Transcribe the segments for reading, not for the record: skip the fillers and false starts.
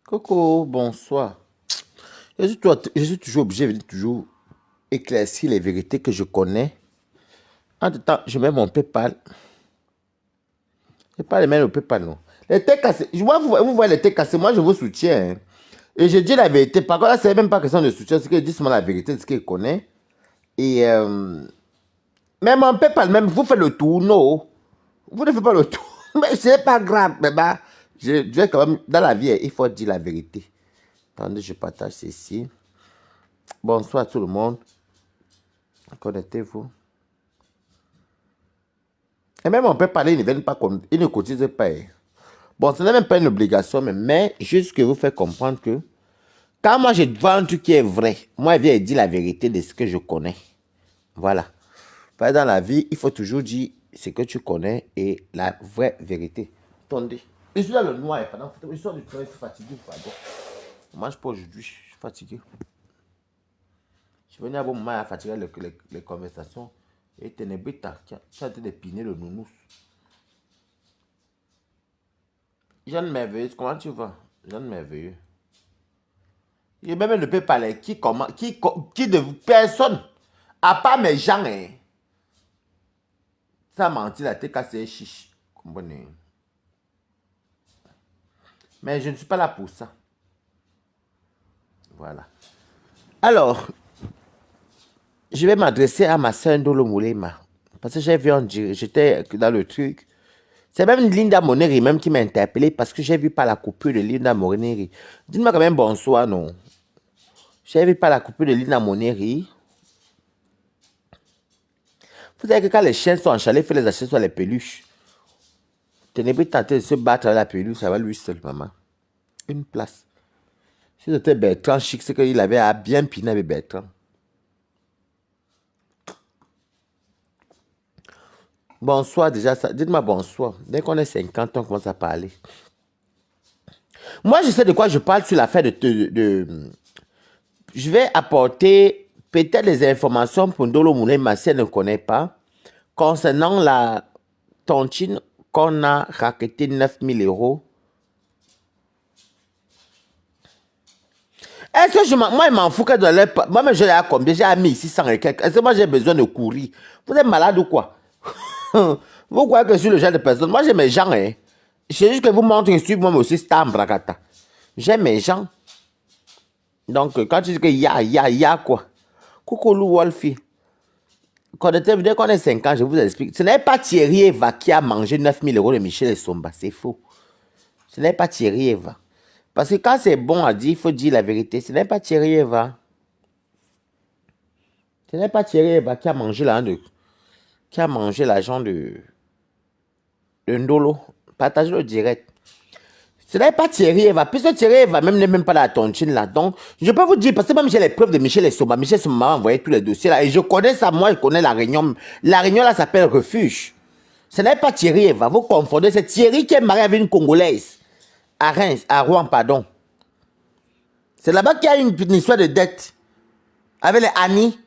Coco, bonsoir. Je suis toujours obligé de toujours éclaircir les vérités que je connais. Entre-temps, je mets mon PayPal. Je pas les mettre au PayPal, non. Les têtes cassées. Vous voyez les têtes cassées, moi je vous soutiens, hein. Et je dis la vérité. Par contre, là, c'est même pas question de soutien, c'est que je dis seulement la vérité de ce qu'il connaît. Et même mon PayPal, même, vous faites le tour, non. Vous ne faites pas le tour. Mais c'est pas grave. Mais bah, je vais quand même, dans la vie, il faut dire la vérité. Attendez, je partage ceci. Bonsoir à tout le monde. Connectez-vous. Et même on peut parler, ils ne viennent pas, ils ne cotisent pas, hein. Bon, ce n'est même pas une obligation, mais juste que vous faites comprendre que quand moi je vois un truc qui est vrai, moi je viens dire la vérité de ce que je connais. Voilà. Parce que dans la vie, il faut toujours dire ce que tu connais et la vraie vérité. Attendez. Je suis dans le noir pendant je sors du travail, je suis fatigué. Pardon. Je mange pas aujourd'hui, je suis fatigué. Je suis venu à un bon moment à fatiguer les conversations. Et Ténébrita, tu as été d'épiner le nounous. Jeanne merveilleuse, comment tu vas? Jeanne merveilleuse. Je même ne peux parler. Qui de personne, à part mes gens, hein. Ça menti, la tête cassée, chiche. Comprenez? Mais je ne suis pas là pour ça. Voilà. Alors, je vais m'adresser à ma soeur Ndolo Moulema. Parce que j'ai vu en direct, j'étais dans le truc. C'est même Linda Moneri même qui m'a interpellé parce que j'ai vu par la coupure de Linda Moneri. Dites-moi quand même bonsoir, non? J'ai vu par la coupure de Linda Moneri. Vous savez que quand les chiens sont en chalet, il faut les acheter sur les peluches. Ténébré tenté de se battre avec la peluche, ça va lui seul, maman. Une place. Si c'était Bertrand chic, c'est qu'il avait à bien piner avec Bertrand. Bonsoir déjà, dites-moi bonsoir. Dès qu'on est 50, on commence à parler. Moi, je sais de quoi je parle sur l'affaire Je vais apporter peut-être des informations pour Ndolo Moulema si elle ne connaît pas, concernant la tontine qu'on a raquetté 9 000 euros. Est-ce que moi, il m'en fout que dans moi, je l'ai à combien? J'ai à 1600 et quelques. Est-ce que moi, j'ai besoin de courir? Vous êtes malade ou quoi? Vous croyez que je suis le genre de personne? Moi, j'ai mes gens, hein. C'est juste que vous montrez que je suis moi aussi stam, bragata. J'ai mes gens. Donc, quand tu dis que y a quoi? Coucou, Lou Wolfie. Dès qu'on est 5 ans, je vous explique. Ce n'est pas Thierry Eva qui a mangé 9 000 euros de Michel Somba. C'est faux. Ce n'est pas Thierry Eva. Parce que quand c'est bon à dire, il faut dire la vérité. Ce n'est pas Thierry Eva. Ce n'est pas Thierry Eva qui a mangé l'argent de Ndolo. Partagez-le direct. Ce n'est pas Thierry Eva. Puisque Thierry Eva même n'est même pas la tontine là. Donc, je peux vous dire, parce que même j'ai les preuves de Michel Essomba. Michel Essomba m'a envoyé tous les dossiers là. Et je connais ça, moi, je connais la Réunion. La Réunion là s'appelle Refuge. Ce n'est pas Thierry Eva. Vous confondez. C'est Thierry qui est marié avec une Congolaise. À Reims, à Rouen, pardon. C'est là-bas qu'il y a une histoire de dette. Avec les Annie.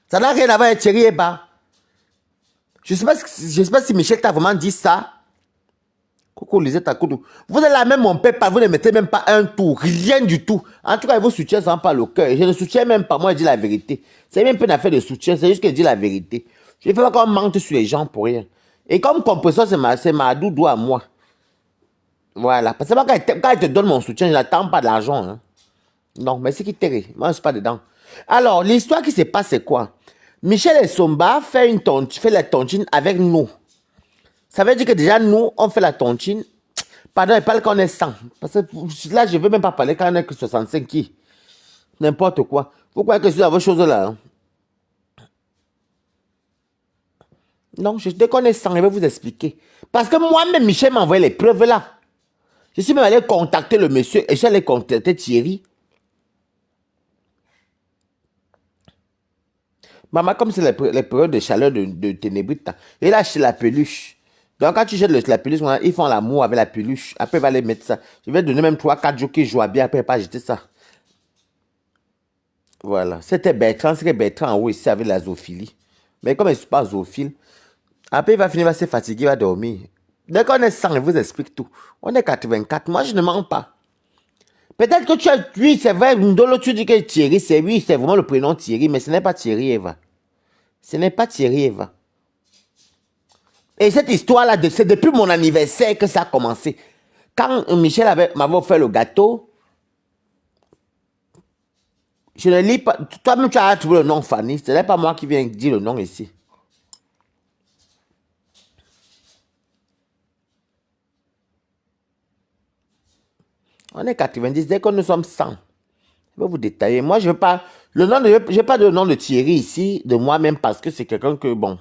Ça n'a rien à voir avec Thierry Eva. Je ne sais pas si Michel t'a vraiment dit ça. Coucou Lisette Akoudou. Vous êtes là même mon père, vous ne mettez même pas un tour, rien du tout. En tout cas, il vous soutient sans pas le cœur. Je ne soutiens même pas, moi je dis la vérité. C'est même pas une affaire de soutien, c'est juste que je dis la vérité. Je ne fais pas qu'on mente sur les gens pour rien. Et comme compresseur, c'est ma doudou à moi. Voilà. Parce que quand il te donne mon soutien, je n'attends pas de l'argent, hein. Non, mais c'est qui t'est. Moi, je ne suis pas dedans. Alors, l'histoire qui se passe, c'est quoi? Michel Essomba fait la tontine avec nous. Ça veut dire que déjà, nous, on fait la tontine. Pardon, il parle qu'on est 100. Parce que là, je ne veux même pas parler quand on est que 65 qui. N'importe quoi. Vous croyez que je suis dans vos choses là, hein? Non, dès qu'on est 100, je vais vous expliquer. Parce que moi-même, Michel m'a envoyé les preuves là. Je suis même allé contacter le monsieur et j'allais contacter Thierry. Maman, comme c'est les périodes de chaleur de Ténébrite, et là, c'est la peluche. Donc, quand tu jettes la peluche, ils font l'amour avec la peluche. Après, il va les mettre ça. Je vais donner même 3 4 jours qui jouent bien. Après, pas jeter ça. Voilà. C'était Bertrand. C'était Bertrand en haut ici avec la zoophilie. Mais comme je ne suis pas zoophile, après, il va finir, il va se fatiguer, il va dormir. Dès qu'on est 100, il vous explique tout. On est 84. Moi, je ne mens pas. Peut-être que tu as... Oui, c'est vrai, Ndolo, tu dis que Thierry, c'est oui, c'est vraiment le prénom Thierry, mais ce n'est pas Thierry Eva. Ce n'est pas Thierry Eva. Et cette histoire-là, c'est depuis mon anniversaire que ça a commencé. Quand Michel m'avait offert le gâteau, je ne lis pas... Toi-même, tu as trouvé le nom Fanny. Ce n'est pas moi qui viens dire le nom ici. On est 90, dès que nous sommes 100. Je vais vous détailler. Moi, je veux pas... Je n'ai pas de nom de Thierry ici, de moi-même, parce que c'est quelqu'un que, bon,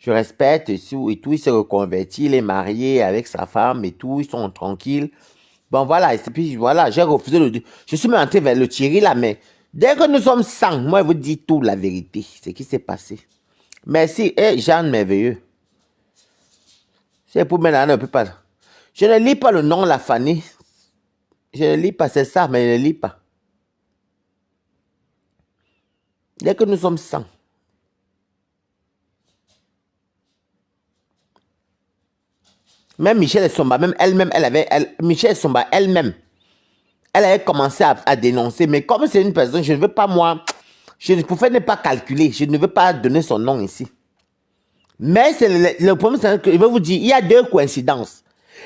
je respecte et tout. Il s'est reconverti, il est marié avec sa femme et tout. Ils sont tranquilles. Bon, voilà. Et puis, voilà, j'ai refusé le... Je suis même entré vers le Thierry, là, mais dès que nous sommes 100, moi, je vous dis tout, la vérité. Ce qui s'est passé. Merci. Et Jeanne Merveilleux. C'est pour maintenant, on ne peut pas... Je ne lis pas le nom, la Fanny. Je ne lis pas, c'est ça, mais je ne lis pas. Dès que nous sommes 100. Même Michel Somba, même elle-même, Michel Somba elle-même, elle avait commencé à dénoncer. Mais comme c'est une personne, je ne veux pas, moi, je ne pouvais ne pas calculer, je ne veux pas donner son nom ici. Mais le problème, c'est que je vais vous dire, il y a deux coïncidences.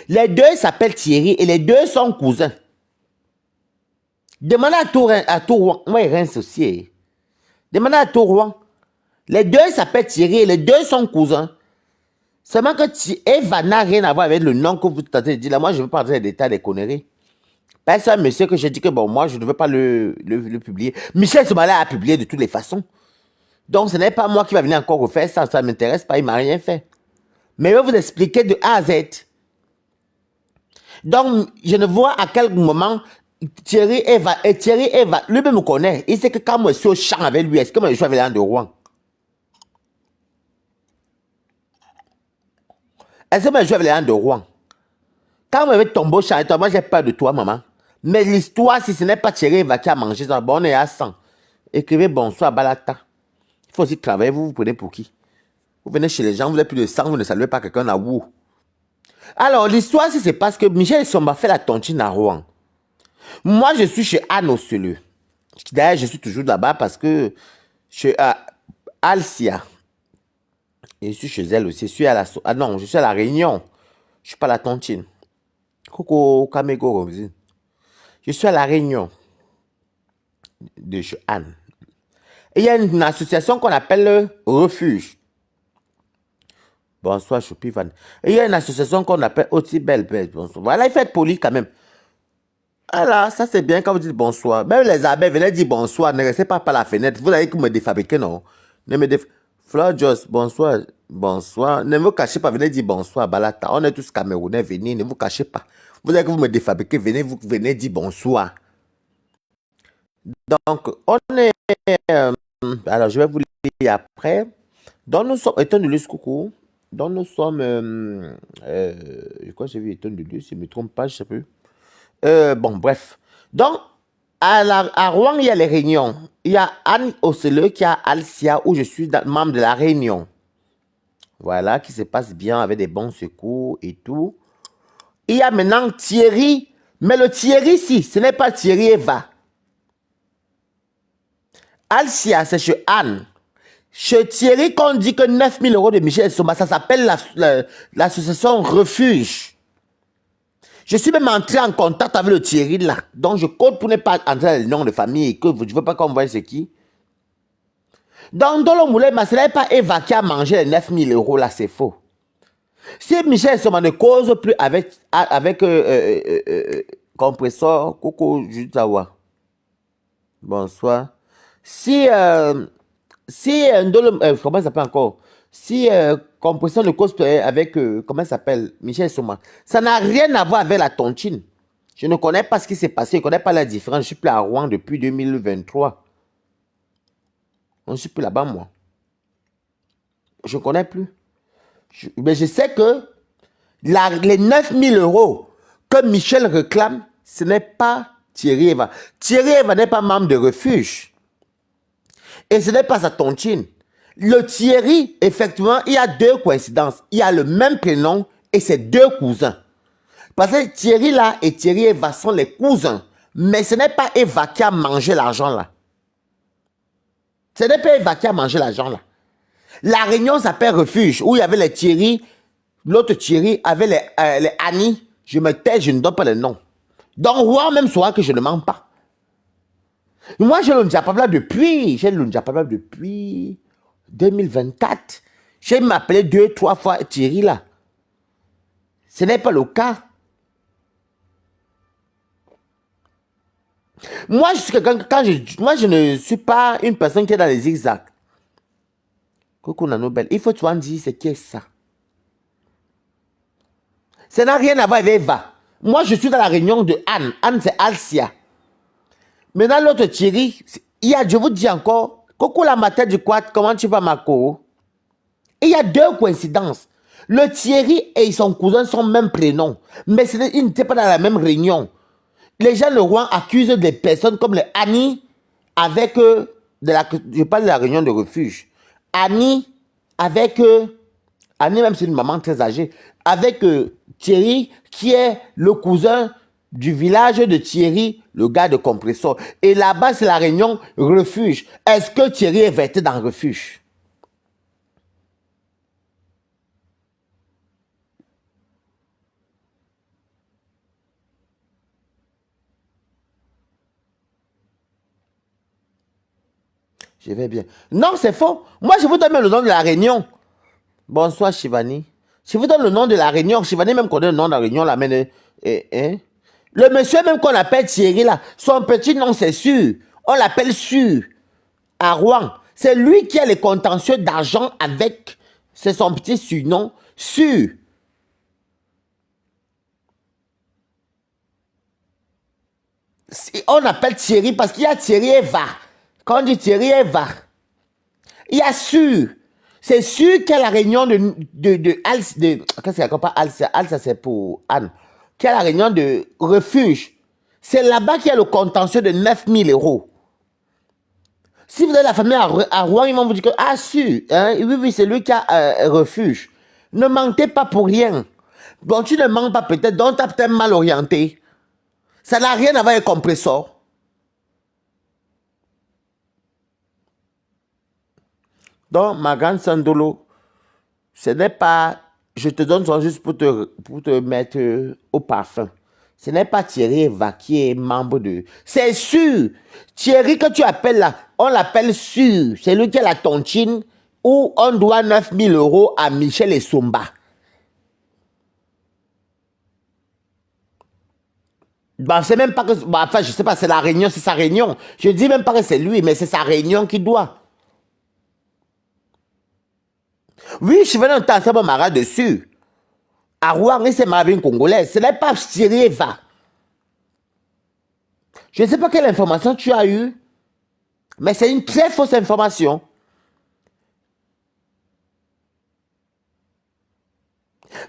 Les deux s'appellent Thierry et les deux sont cousins. Demandez à Tourouan, moi, il rince aussi. Demandez à Tourouan. Les deux s'appellent Thierry et les deux sont cousins. Seulement que Eva n'a rien à voir avec le nom que vous tentez de dire là. Moi, je ne veux pas entrer dans les détails des conneries. Personne, monsieur, que j'ai dit que bon, moi, je ne veux pas le publier. Michel Somala a publié de toutes les façons. Donc, ce n'est pas moi qui va venir encore refaire ça. Ça ne m'intéresse pas, il ne m'a rien fait. Mais je vais vous expliquer de A à Z. Donc, je ne vois à quel moment Thierry Eva, lui-même me connaît. Il sait que quand moi je suis au champ avec lui, est-ce que moi je suis avec l'un de Rouen? Est-ce que moi je suis avec l'un de Rouen? Quand moi je vais tomber au champ, moi j'ai peur de toi, maman. Mais l'histoire, si ce n'est pas Thierry Eva qui a mangé ça, bon, on est à 100. Écrivez bonsoir, Balata. Il faut aussi travailler, vous prenez pour qui? Vous venez chez les gens, vous n'avez plus de sang, vous ne saluez pas quelqu'un à vous. Alors, l'histoire, c'est parce que Michel Somba fait la tontine à Rouen. Moi, je suis chez Anne Osseleux. D'ailleurs, je suis toujours là-bas parce que chez Alcia, et je suis chez elle aussi. Je suis à la... Ah non, je suis à la Réunion. Je ne suis pas à la tontine. Coco Kamego, je suis à la Réunion de chez Anne. Et il y a une association qu'on appelle Refuge. Bonsoir, Choupivan. Et il y a une association qu'on appelle Otibel. Bonsoir. Voilà, il faut être poli quand même. Voilà, ça c'est bien quand vous dites bonsoir. Même les abeilles, venez dire bonsoir. Ne restez pas par la fenêtre. Vous allez me défabriquer, non? Ne me Fleur Joss, bonsoir. Bonsoir. Ne vous cachez pas, venez dire bonsoir, Balata. On est tous Camerounais, venez, ne vous cachez pas. Vous allez que vous me défabriquez, venez dire bonsoir. Donc, on est... alors, je vais vous lire après. Donc, nous sommes... Étant de Luz, coucou. Donc, nous sommes... je crois que j'ai vu Étant de Luz, si je ne me trompe pas, je ne sais plus. Bon, bref. Donc, à Rouen, il y a les réunions. Il y a Anne Osseleux qui a Alcia, où je suis membre de la réunion. Voilà, qui se passe bien avec des bons secours et tout. Il y a maintenant Thierry. Mais le Thierry, si, ce n'est pas Thierry Eva. Alcia, c'est chez Anne. Chez Thierry, quand on dit que 9 000 € de Michel Somba, ça s'appelle l'association Refuge. Je suis même entré en contact avec le Thierry là. Donc je compte pour ne pas entrer dans le nom de famille et que je ne veux pas qu'on voie c'est qui. Donc dans le moulin, ce n'est pas Eva qui a mangé les 9 000 € là, c'est faux. Si Michel Somba ne cause plus avec compresseur, coucou, Jutawa. Bonsoir. Comment ça s'appelle encore? Si compresseur ne cause plus avec, comment ça s'appelle? Michel Somba. Ça n'a rien à voir avec la tontine. Je ne connais pas ce qui s'est passé, je ne connais pas la différence. Je suis plus à Rouen depuis 2023. Je ne suis plus là-bas, moi. Je ne connais plus. Mais je sais que les 9 000 € que Michel réclame, ce n'est pas Thierry Eva. Thierry Eva n'est pas membre de Refuge. Et ce n'est pas sa tontine. Le Thierry, effectivement, il y a deux coïncidences. Il y a le même prénom et c'est deux cousins. Parce que Thierry là et Thierry Eva sont les cousins. Mais ce n'est pas Eva qui a mangé l'argent là. Ce n'est pas Eva qui a mangé l'argent là. La réunion s'appelle Refuge, où il y avait les Thierry, l'autre Thierry avait les Annie. Je me tais, je ne donne pas le nom. Donc, Roi même saura que je ne mens pas. Moi, j'ai le Njapabla depuis 2024. J'ai m'appelé 2-3 fois Thierry là. Ce n'est pas le cas. Moi, moi, je ne suis pas une personne qui est dans les zigzags. Coucou Nanobel, il faut que tu en dises ce qui est ça. Ça n'a rien à voir avec Eva. Moi, je suis dans la réunion de Anne. Anne, c'est Alcia. Maintenant, l'autre Thierry, je vous dis encore, coucou la matin du quad, comment tu vas, Marco? Il y a deux coïncidences. Le Thierry et son cousin sont même prénoms, mais ils n'étaient pas dans la même réunion. Les gens de Rouen accusent des personnes comme les Annie avec je parle de la réunion de refuge. Annie avec Annie, même c'est une maman très âgée, avec Thierry qui est le cousin du village de Thierry, le gars de compresseur. Et là-bas, c'est la réunion refuge. Est-ce que Thierry est vêtu dans refuge? Je vais bien. Non, c'est faux. Moi, je vous donne le nom de la réunion. Bonsoir, Shivani. Je vous donne le nom de la réunion. Shivani même connaît le nom de la réunion. Là, mais, le monsieur même qu'on appelle Thierry, là, son petit nom, c'est sûr. On l'appelle sûr. À Rouen. C'est lui qui a les contentieux d'argent avec... C'est son petit surnom. Sûr. On appelle Thierry parce qu'il y a Thierry Eva. Quand on dit Thierry Eva, il y a sûr. C'est sûr qu'il y a la réunion de Alsa, qu'est-ce qu'il y a pas Alsa? Alsa, c'est pour Anne. Qu'il y a la réunion de refuge. C'est là-bas qu'il y a le contentieux de 9 000 €. Si vous avez la famille à Rouen, ils vont vous dire que, ah, sûr, hein, oui, c'est lui qui a refuge. Ne mentez pas pour rien. Bon, tu ne mens pas peut-être, donc tu as peut-être mal orienté. Ça n'a rien à voir avec compresseur. Donc, ma grande Sandolo, ce n'est pas... Je te donne ça juste pour te mettre au parfum. Ce n'est pas Thierry Eva qui est membre de... C'est sûr. Thierry que tu appelles là, on l'appelle sûr. C'est lui qui a la tontine où on doit 9 000 € à Michel et Somba. Bah, c'est même pas que... Bah, enfin, je sais pas, c'est la réunion, c'est sa réunion. Je dis même pas que c'est lui, mais c'est sa réunion qui doit. Oui, je suis venu entendre ça, Mara dessus. À Rouen, c'est ma vie congolaise. Ce n'est pas Thierry Eva. Je ne sais pas quelle information tu as eue, mais c'est une très fausse information.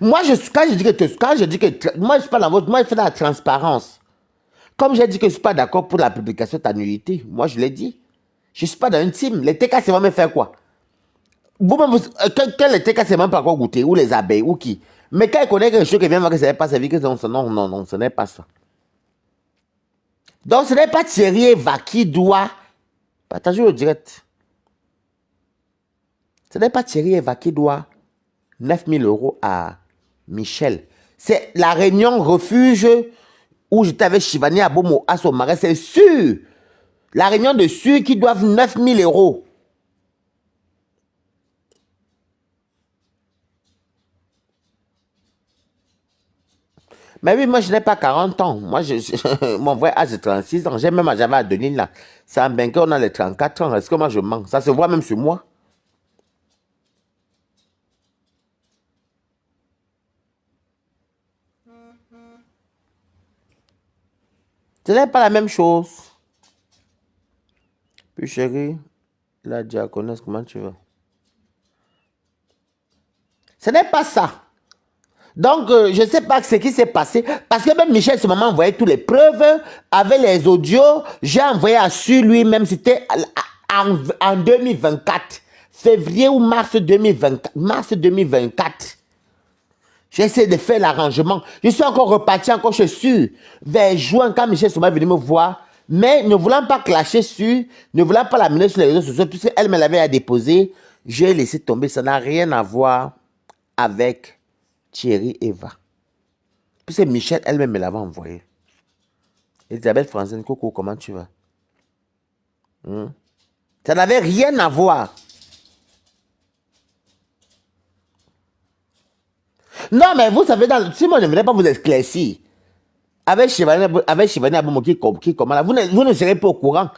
Moi, quand je dis que moi, je suis pas dans votre, moi, je fais de la transparence. Comme j'ai dit que je ne suis pas d'accord pour la publication de ta nullité, moi, je l'ai dit. Je ne suis pas dans une team. Les TK, c'est même faire quoi? Vous-même, quel les TK, c'est même pas quoi goûter? Ou les abeilles, ou qui? Mais quand il connaît quelque chose qui vient voir que ça n'est pas servi, que non, ce n'est pas ça. Donc, ce n'est pas Thierry Eva qui doit partager le direct. Ce n'est pas Thierry Eva qui doit 9 000 € à Michel. C'est la réunion refuge où j'étais avec Shivani à Bomo, à son mari. C'est sûr. La réunion de ceux qui doivent 9 000 €. Mais oui, moi, je n'ai pas 40 ans. Moi, mon vrai âge, c'est 36 ans. J'avais à Denis, là. Ça me on a les 34 ans. Est-ce que moi, je mens? Ça se voit même sur moi. Ce n'est pas la même chose. Puis, chérie, la diaconesse, comment tu vas? Ce n'est pas ça. Donc, je ne sais pas ce qui s'est passé. Parce que même Michel, ce moment, envoyait toutes les preuves avec les audios. J'ai envoyé à sur lui-même. C'était en 2024. Février ou mars 2024. Mars 2024. J'essaie de faire l'arrangement. Je suis encore reparti, encore je suis vers juin quand Michel Soma est venu me voir. Mais ne voulant pas clasher sur, ne voulant pas l'amener sur les réseaux sociaux, puisqu'elle me l'avait à déposer, j'ai laissé tomber. Ça n'a rien à voir avec Thierry Eva. Puisque Michel elle-même me l'avait envoyé. Elisabeth Francine, coucou, comment tu vas? Ça n'avait rien à voir. Non, mais vous savez, si moi je ne venais pas vous éclaircir, avec Chivani Aboumo qui comment là, vous ne serez pas au courant.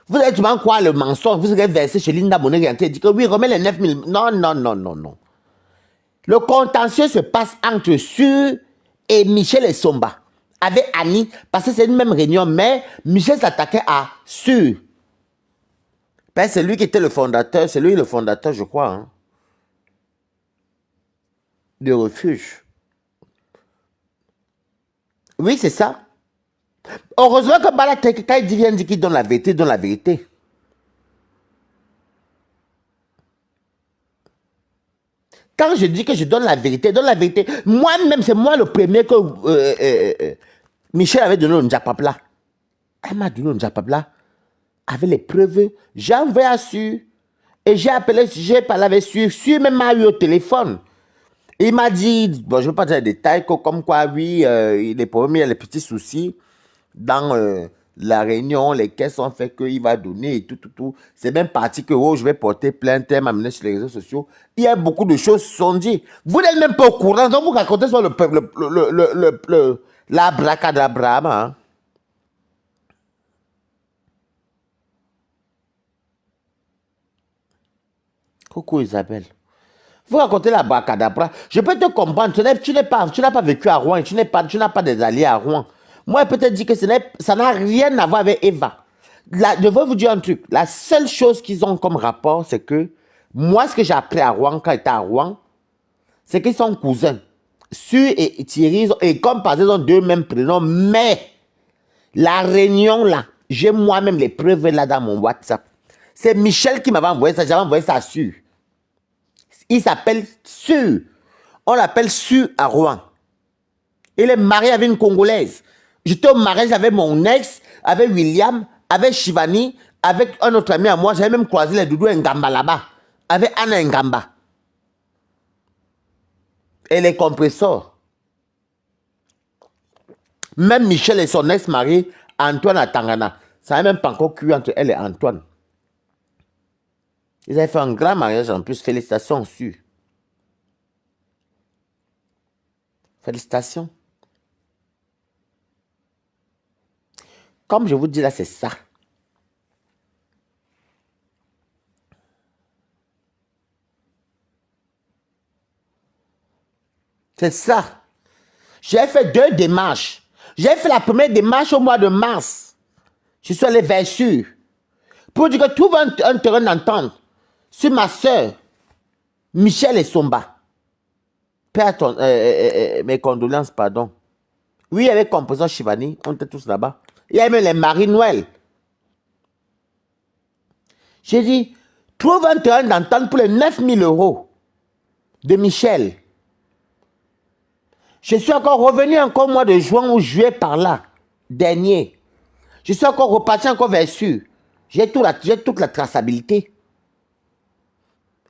Vous allez tout le monde croire le mensonge, vous serez versé chez Linda Bonnet et dit que oui, remets les 9 000. Non, non, non, non, non. Le contentieux se passe entre Su et Michel et Somba. Avec Annie, parce que c'est une même réunion, mais Michel s'attaquait à Su. Ben, c'est lui qui était le fondateur, c'est lui le fondateur, je crois, hein, de Refuge. Oui, c'est ça. Heureusement que Balatek, quand il vient dire qu'il donne la vérité, il donne la vérité. Quand je dis que je donne la vérité, moi-même, c'est moi le premier que Michel avait donné au Njapapla. Elle m'a donné au Njapapla avec les preuves. J'ai envoyé à Su et j'ai parlé avec Su. Su même m'a eu au téléphone. Il m'a dit, bon, je ne veux pas dire les détails, comme quoi, oui, les problèmes, il y a les petits soucis dans la réunion, les caisses ont fait qu'il va donner et tout. C'est même parti que, oh, je vais porter plainte, elle m'a amené sur les réseaux sociaux. Il y a beaucoup de choses qui sont dites. Vous n'êtes même pas au courant, donc vous racontez sur l'abracadabra, hein. Coucou Isabelle. Vous racontez la bracadabra. Je peux te comprendre. Tu n'as pas vécu à Rouen. Tu n'as pas des alliés à Rouen. Moi, je peux te dire que ça n'a rien à voir avec Eva. Je veux vous dire un truc. La seule chose qu'ils ont comme rapport, c'est que moi, ce que j'ai appris à Rouen, quand j'étais à Rouen, c'est qu'ils sont cousins. Su et Thierry, et comme par exemple, ils ont deux mêmes prénoms, mais la réunion là, j'ai moi-même les preuves là dans mon WhatsApp. C'est Michel qui m'avait envoyé ça. J'avais envoyé ça à Su. Il s'appelle Su. On l'appelle Su à Rouen. Il est marié avec une Congolaise. J'étais au mariage avec mon ex, avec William, avec Shivani, avec un autre ami à moi. J'avais même croisé les doudous Ngamba là-bas. Avec Anna Ngamba. Et les compresseurs. Même Michel et son ex-mari, Antoine à Tangana. Ça n'a même pas encore cuit entre elle et Antoine. Ils avaient fait un grand mariage en plus. Félicitations, Su. Félicitations. Comme je vous dis là, c'est ça. C'est ça. J'ai fait 2 démarches. J'ai fait la première démarche au mois de mars. Je suis allé vers Su. Pour dire que trouve un terrain d'entente sur ma soeur, Michel et Somba. Mes condoléances, pardon. Oui, avec composant Shivani, on était tous là-bas. Il y a même les Marie-Noël. J'ai dit, trouve un terrain d'entente pour les 9 000 € de Michel. Je suis encore revenu encore au mois de juin ou juillet par là, dernier. Je suis encore reparti encore vers Su. J'ai toute la traçabilité.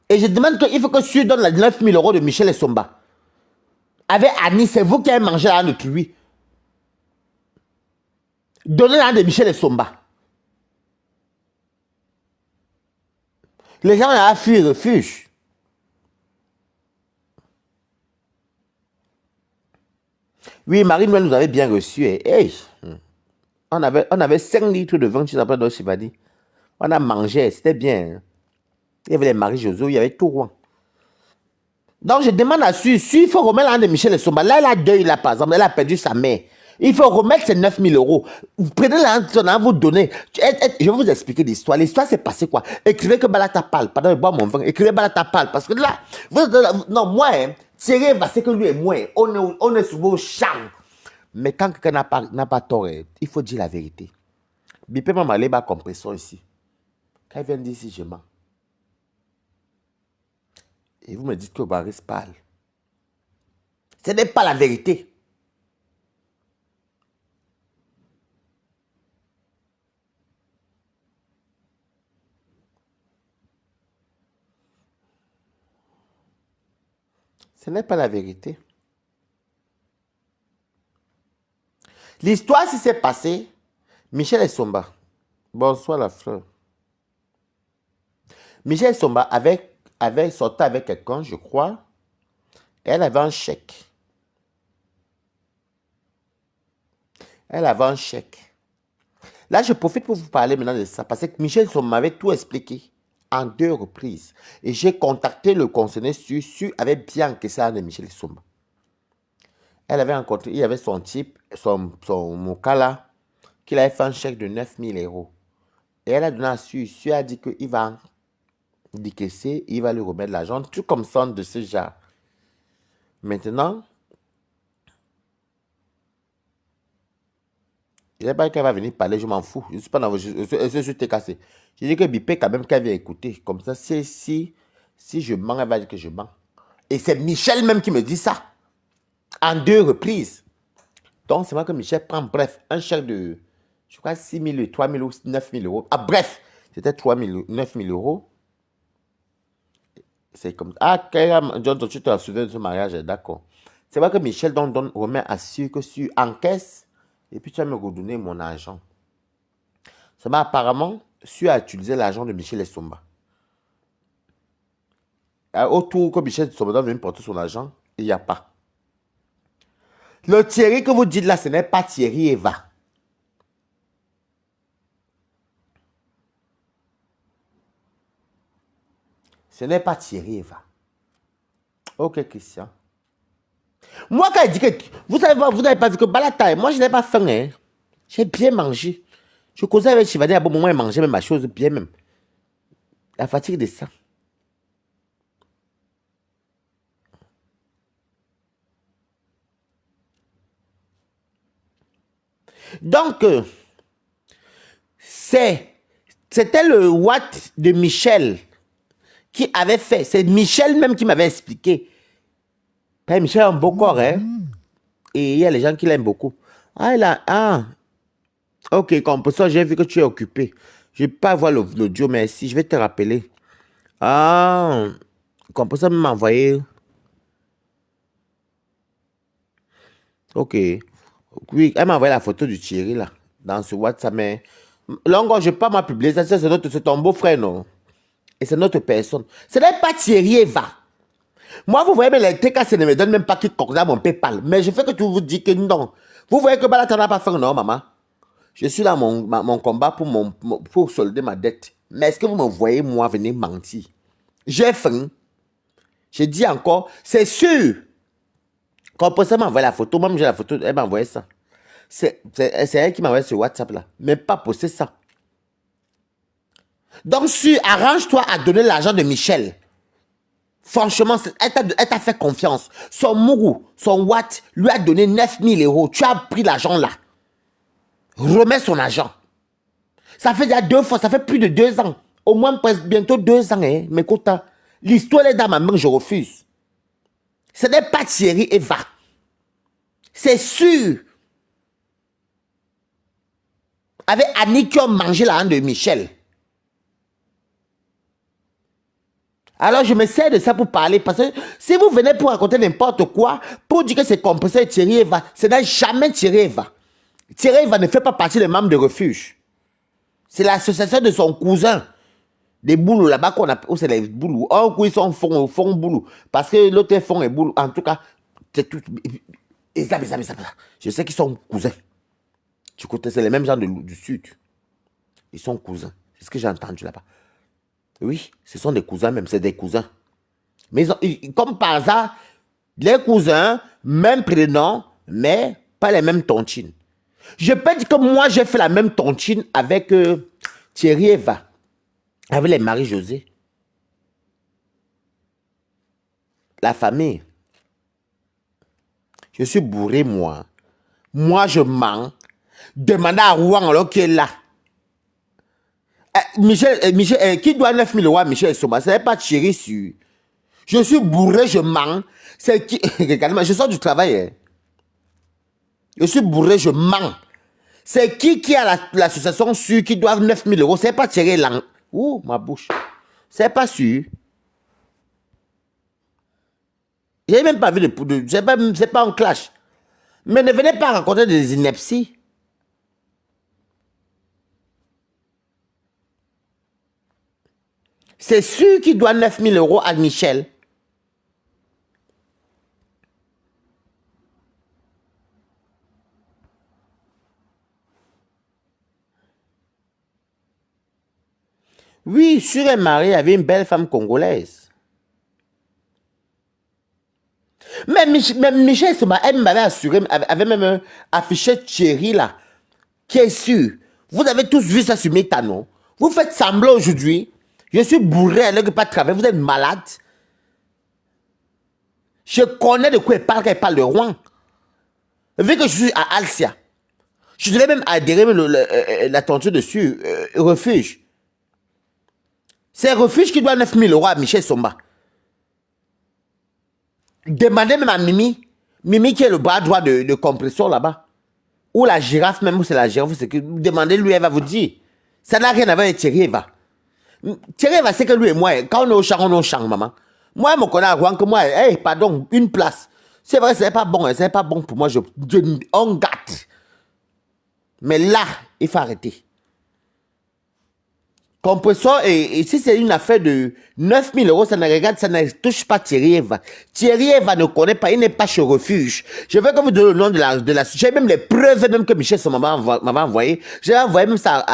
Et je demande qu'il faut que Su donne les 9 000 € de Michel et Somba. Avec Annie, c'est vous qui avez mangé la de lui. Donnez la de Michel et Somba. Les gens ont fui refuge. Oui, Marie-Noël nous avait bien reçus. Hey. On avait 5 litres de vin juste après notre Chivani. On a mangé, c'était bien. Il y avait les Marie-José, il y avait tout Rouen. Donc je demande à Su, il faut remettre l'un de Michel et Somba. Là, elle a deuil, là, par exemple, elle a perdu sa mère. Il faut remettre ces 9 000 €. Vous prenez l'un, vous donnez. Je vais vous expliquer l'histoire. L'histoire, c'est passé quoi? Écrivez que Balata parle. Pardon, je bois mon vin. Écrivez Balata parle. Parce que là, non, moi, hein, Thierry va, c'est que lui et moi, on est souvent au charme. Mais quand quelqu'un n'a pas tort, il faut dire la vérité. Bipé m'a malé ma compression ici. Quand il vient d'ici, je mens. Et vous me dites que Baris parle. Ce n'est pas la vérité. Ce n'est pas la vérité. L'histoire, si s'est passée, Michel Essomba. Bonsoir la fleur. Michel Essomba avait sorti avec quelqu'un, je crois. Elle avait un chèque. Elle avait un chèque. Là, je profite pour vous parler maintenant de ça, parce que Michel Essomba m'avait tout expliqué en 2 reprises. Et j'ai contacté le concerné Su avait bien encaissé un de Michel Essomba. Elle avait rencontré, il y avait son type, son Mokala, qu'il avait fait un chèque de 9000 euros. Et elle a donné à Su a dit qu'il va décaisser, il va lui remettre l'argent, tout comme ça de ce genre. Maintenant, je ne sais pas qu'elle va venir parler, je m'en fous. Je suis pas dans je suis cassé. Je dis que Bipé, quand même, qu'elle vient écouter. Comme ça, si je mens, elle va dire que je mens. Et c'est Michel même qui me dit ça. En 2 reprises. Donc, c'est moi que Michel prend, bref, un chèque de, je crois, 6 000, 3 000 ou 9 000 euros. Ah, bref, c'était 3 000, 9 000 euros. C'est comme ça. Ah, John, tu te souviens de ce mariage, d'accord. C'est vrai que Michel remet à Su que Su encaisse et puis tu vas me redonner mon argent. Ça m'a apparemment, Su a utilisé l'argent de Michel Essomba. Autour que Michel Essomba doit venir porter son argent, il n'y a pas. Le Thierry que vous dites là, ce n'est pas Thierry Eva. Ce n'est pas Thierry Eva. Ok, Christian. Moi, quand il dit que vous n'avez pas vu que Balataï, moi je n'ai pas faim. Hein. J'ai bien mangé. Je causais avec Chivadé à bon moment, il mangeait même ma chose bien même. La fatigue de ça. Donc, c'était le Watt de Michel qui avait fait. C'est Michel même qui m'avait expliqué. Père Michel a un beau corps, hein. Et il y a les gens qui l'aiment beaucoup. Ah, il a. Ah. Ok, comme pour ça, j'ai vu que tu es occupé. Je ne vais pas voir l'audio, mais si, je vais te rappeler. Ah. Comme pour ça, m'a envoyé. Ok. Oui, elle m'a envoyé la photo du Thierry, là, dans ce WhatsApp, mais. Là encore, je ne vais pas publier ça, c'est ton beau-frère, non? Et c'est notre personne. Ce n'est pas Thierry Eva. Moi, vous voyez, mais les TKC ne me donnent même pas qui à mon PayPal. Mais je fais que tout vous dit que non. Vous voyez que Balata n'a pas fait, non, maman? Je suis dans mon combat pour solder ma dette. Mais est-ce que vous me voyez, moi, venir mentir? J'ai faim. Je dis encore, c'est sûr. Quand ça m'a envoyé la photo, moi, j'ai la photo, elle m'a envoyé ça. C'est elle qui m'a envoyé ce WhatsApp là. Mais pas poster ça. Donc, arrange-toi à donner l'argent de Michel. Franchement, elle t'a fait confiance. Son Mourou, son Watt, lui a donné 9000 euros. Tu as pris l'argent là. Remets son argent. Ça fait déjà 2 fois, ça fait plus de 2 ans. Au moins presque bientôt 2 ans. Hein. Mais écoute, l'histoire est dans ma main, je refuse. Ce n'est pas Thierry Eva. C'est sûr. Avec Annie qui ont mangé l'argent de Michel. Alors je me sers de ça pour parler. Parce que si vous venez pour raconter n'importe quoi, pour dire que c'est compensé Thierry Eva, ce n'est jamais Thierry Eva. Thierry Eva ne fait pas partie des membres de refuge. C'est l'association de son cousin. Des boulous là-bas qu'on appelle, c'est les boulous. Un coup ils sont fond boulou. Parce que l'autre est fond et boulou. En tout cas, c'est tout. Et ça. Je sais qu'ils sont cousins. Tu côté, c'est les mêmes gens du sud. Ils sont cousins. C'est ce que j'ai entendu là-bas. Oui, ce sont des cousins même, c'est des cousins. Mais comme par hasard, les cousins, même prénom, mais pas les mêmes tontines. Je peux dire que moi, j'ai fait la même tontine avec Thierry Eva, avec les Marie-Josée. La famille. Je suis bourré, moi. Moi, je mens. Demandez à Rouen alors qu'il est là. Michel, qui doit 9000 euros à Michel Essomba? Ce n'est pas Thierry sur. Je suis bourré, je mens. C'est qui? Regardez-moi, je sors du travail. Hein. Je suis bourré, je mens. C'est qui a l'association sûre qui doit 9 000 euros? C'est pas Thierry Lang. Ouh, ma bouche. C'est pas sûr. J'ai même pas vu de c'est pas un clash. Mais ne venez pas raconter des inepties. C'est sûr qu'il doit 9 000 euros à Michel. Oui, sur un mari avait une belle femme congolaise. Même Michel Soma, elle m'avait assuré, avait même affiché Thierry là, qui est sûr. Vous avez tous vu ça sur Meta, non? Vous faites semblant aujourd'hui. Je suis bourré, elle n'a pas travaillé, vous êtes malade. Je connais de quoi elle parle de Rouen. Vu que je suis à Alcia, je devais même adhérer la tenture dessus, refuge. C'est refuge qui doit 9 000 euros à Michel Somba. Demandez même à Mimi. Mimi qui est le bras droit de compression là-bas. Ou la girafe, même, ou c'est la girafe, c'est que demandez-lui, elle va vous dire. Ça n'a rien à voir avec Thierry Eva. Thierry Eva, c'est que lui et moi, quand on est au champ, maman. Moi, je me connais à Rouen que moi, hey, pardon, une place. C'est vrai, c'est pas bon, c'est pas bon pour moi, on gâte. Mais là, il faut arrêter. Compresseur, et si c'est une affaire de 9 000 euros, ça ne touche pas Thierry Eva. Thierry Eva ne connaît pas, il n'est pas chez Refuge. Je veux que vous donniez le nom de la j'ai même les preuves même que Michel Soma m'avait envoyé. J'ai envoyé même ça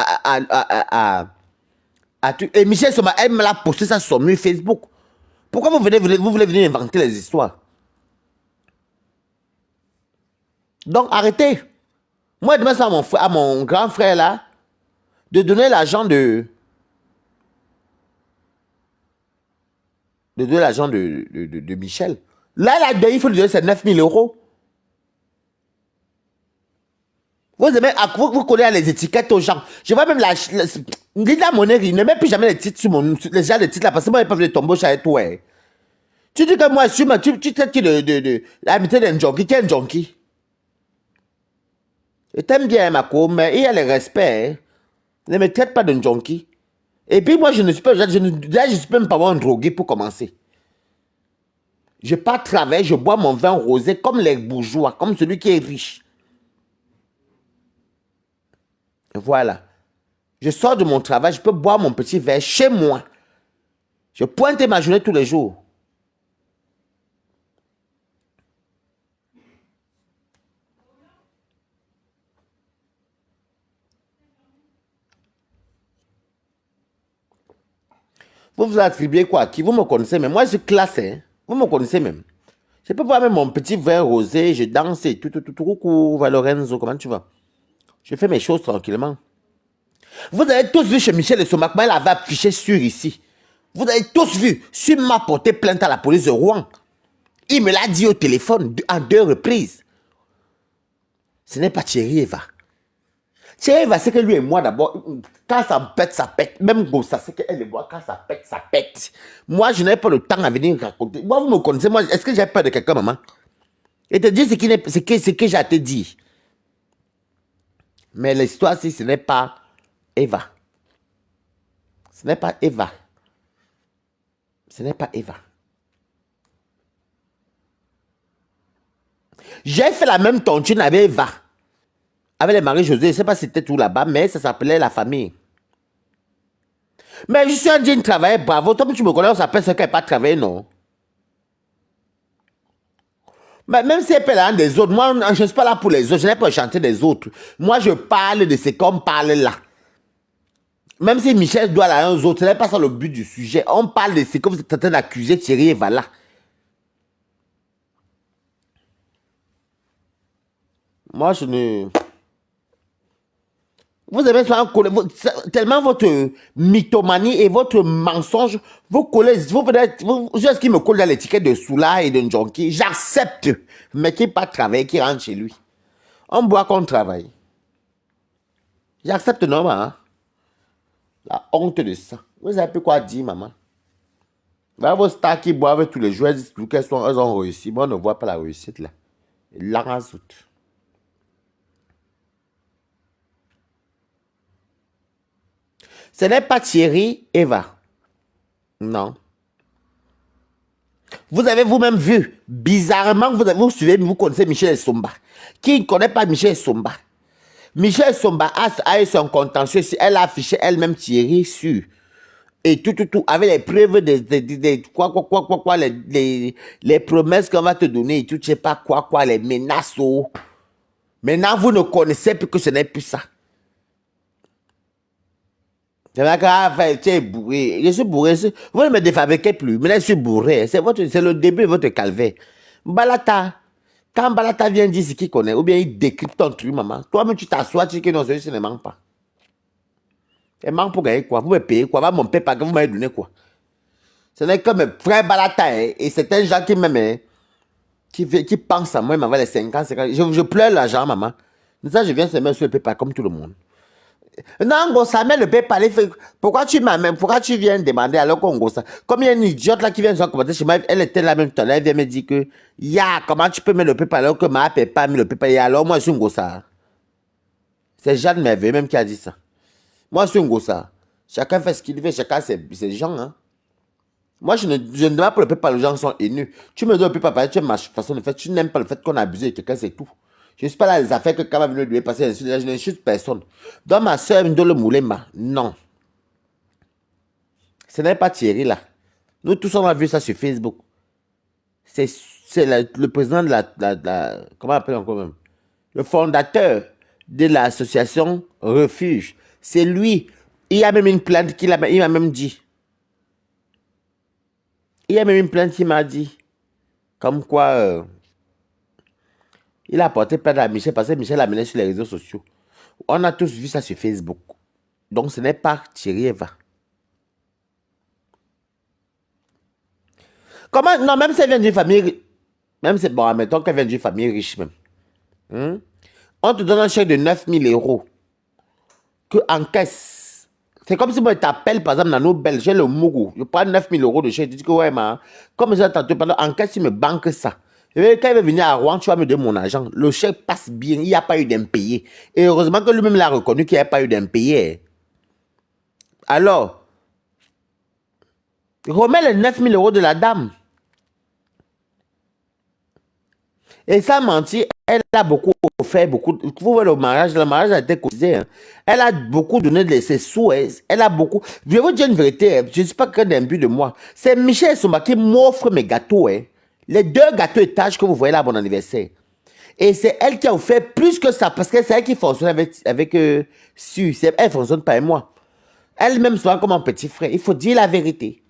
et Michel Soma, elle me l'a posté ça sur son mur Facebook. Pourquoi vous voulez venir inventer les histoires? Donc arrêtez. Moi, demain, ça à mon grand frère là, de donner l'argent de l'agent de Michel. Là, il faut lui donner ses 9 000 euros. Vous collez les étiquettes aux gens. Je vois même Linda Monet, il ne met plus jamais les titres sur les gens de titres là, parce que moi, ils peuvent les tomber chez toi. Hein. Tu dis que moi, tu traites qui l'amitié d'un junkie, qui est un junkie. Et t'aimes bien, Mako, mais il y a le respect. Hein. Ne me traite pas d'un junkie. Et puis moi, je ne suis même pas un drogué pour commencer. Je pars travailler, je bois mon vin rosé comme les bourgeois, comme celui qui est riche. Et voilà. Je sors de mon travail, je peux boire mon petit verre chez moi. Je pointe ma journée tous les jours. Vous vous attribuez quoi? Qui vous me connaissez même? Moi, je suis classé. Hein? Vous me connaissez même. Je peux boire même mon petit vin rosé, je danse et tout. Coucou, Valorenzo, comment tu vas? Je fais mes choses tranquillement. Vous avez tous vu chez Michel et Somac, elle avait affiché sur ici. Vous avez tous vu, sur m'a porté plainte à la police de Rouen. Il me l'a dit au téléphone en 2 reprises. Ce n'est pas Thierry Eva. Thierry Eva, c'est que lui et moi d'abord, quand ça pète, ça pète. Même Gossa, c'est qu'elle et moi, quand ça pète, ça pète. Moi, je n'ai pas le temps à venir raconter. Moi, vous me connaissez, moi, est-ce que j'ai peur de quelqu'un, maman? Et te dire ce que j'ai à te dire. Mais l'histoire, si ce n'est pas Eva. Ce n'est pas Eva. Ce n'est pas Eva. J'ai fait la même tontine avec Eva. Avec les Marie-Josée. Je ne sais pas si c'était tout là-bas, mais ça s'appelait la famille. Mais je suis en train de travailler, bravo. Toi, tu me connais, on s'appelle ce qu'elle n'a pas travaillé, non? Mais même si elle parle des autres, moi, je ne suis pas là pour les autres. Je n'ai pas chanté des autres. Moi, je parle de ce qu'on parle là. Même si Michel doit aller aux autres, ce n'est pas ça le but du sujet. On parle de ce que vous êtes en train d'accuser Thierry Eva là. Moi, je ne... Vous avez tellement votre mythomanie et votre mensonge, vous collez, juste qui me colle dans l'étiquette de Soula et de Junkie, j'accepte, mais qui pas travailler, qui rentre chez lui. On boit qu'on travaille. J'accepte normal, hein? La honte de ça. Vous avez plus quoi dire, maman? Là, vos stars qui boivent tous les jours, elles disent qu'elles ont réussi. Moi, on ne voit pas la réussite là. Là, rajoute. Ce n'est pas Thierry Eva. Non. Vous avez vous-même vu, bizarrement, vous suivez, vous connaissez Michel Somba. Qui ne connaît pas Michel Somba? Michel Somba a eu son contentieux, elle a affiché elle-même Thierry sur. Et tout, avec les preuves quoi, les promesses qu'on va te donner et tout, je sais pas quoi, les menaces. Oh. Maintenant, vous ne connaissez plus que ce n'est plus ça. C'est vrai que tu es bourré. Je suis bourré. Vous ne me défabriquez plus. Maintenant, je suis bourré. C'est le début de votre calvaire. Balata. Quand Balata vient dire ce qu'il connaît, ou bien il décrypte ton truc, maman, toi-même, tu t'assois, tu dis que non, celui-ci ne manque pas. Il manque pour gagner quoi? Vous me payez quoi? Mon père, pas que vous m'avez donné quoi? Ce n'est que mes frères Balata, hein, et c'est un gens qui m'aiment, hein, qui pense à moi, il m'envoie les 50. Je pleure l'argent, maman. Ça, je viens se mettre sur le PayPal comme tout le monde. Non, Ngossa, mais le PayPal, pourquoi tu m'amènes, pourquoi tu viens demander alors qu'on Ngossa? Comme il y a une idiote là qui vient de commenter chez moi, elle était là même tout à l'heure, elle vient me dire que, comment tu peux mettre le PayPal alors que ma paie pas mis le PayPal? Alors moi, je suis Ngossa. C'est Jeanne Merveille même qui a dit ça. Moi, je suis Ngossa. Chacun fait ce qu'il veut, chacun ses gens, hein. Moi, je ne demande pas le PayPal, les gens sont haineux. Tu me donnes le PayPal, tu aimes ma façon de faire, tu n'aimes pas le fait qu'on a abusé de quelqu'un, c'est tout. Je ne suis pas là les affaires que quand même lui passer, je n'insulte personne. Dans ma soeur, Ndolo Moulema, non. Ce n'est pas Thierry là. Nous tous on a vu ça sur Facebook. C'est le président de comment on appelle encore même? Le fondateur de l'association Refuge. C'est lui. Il y a même une plainte il m'a même dit. Il y a même une plainte qui m'a dit. Comme quoi, il a porté plainte à Michel parce que Michel l'a mené sur les réseaux sociaux. On a tous vu ça sur Facebook. Donc ce n'est pas Thierry Eva. Comment? Non, même si elle vient d'une famille. Même si, bon, admettons qu'elle vient d'une famille riche même. On te donne un chèque de 9 000 euros. Que en caisse. C'est comme si moi, je t'appelle, par exemple, dans nos Belges, j'ai le Mougou. Je prends 9 000 euros de chèque. Tu dis que, ouais, comme j'ai entendu pendant en caisse, tu me banques ça. Et quand il va venir à Rouen, tu vas me donner mon argent. Le chèque passe bien. Il n'y a pas eu d'impayé. Et heureusement que lui-même l'a reconnu qu'il n'y a pas eu d'impayé. Alors, remets les 9 000 euros de la dame. Et sans mentir, elle a beaucoup fait, beaucoup. Vous voyez le mariage a été cotisé. Hein. Elle a beaucoup donné de ses sous. Elle a beaucoup. Je vais vous dire une vérité, je ne suis pas qu'un but de moi. C'est Michel Somba qui m'offre mes gâteaux. Hein. Les 2 gâteaux étages que vous voyez là à mon anniversaire. Et c'est elle qui a fait plus que ça, parce que c'est elle qui fonctionne avec Su. Elle ne fonctionne pas avec moi. Elle-même souvent comme mon petit frère. Il faut dire la vérité.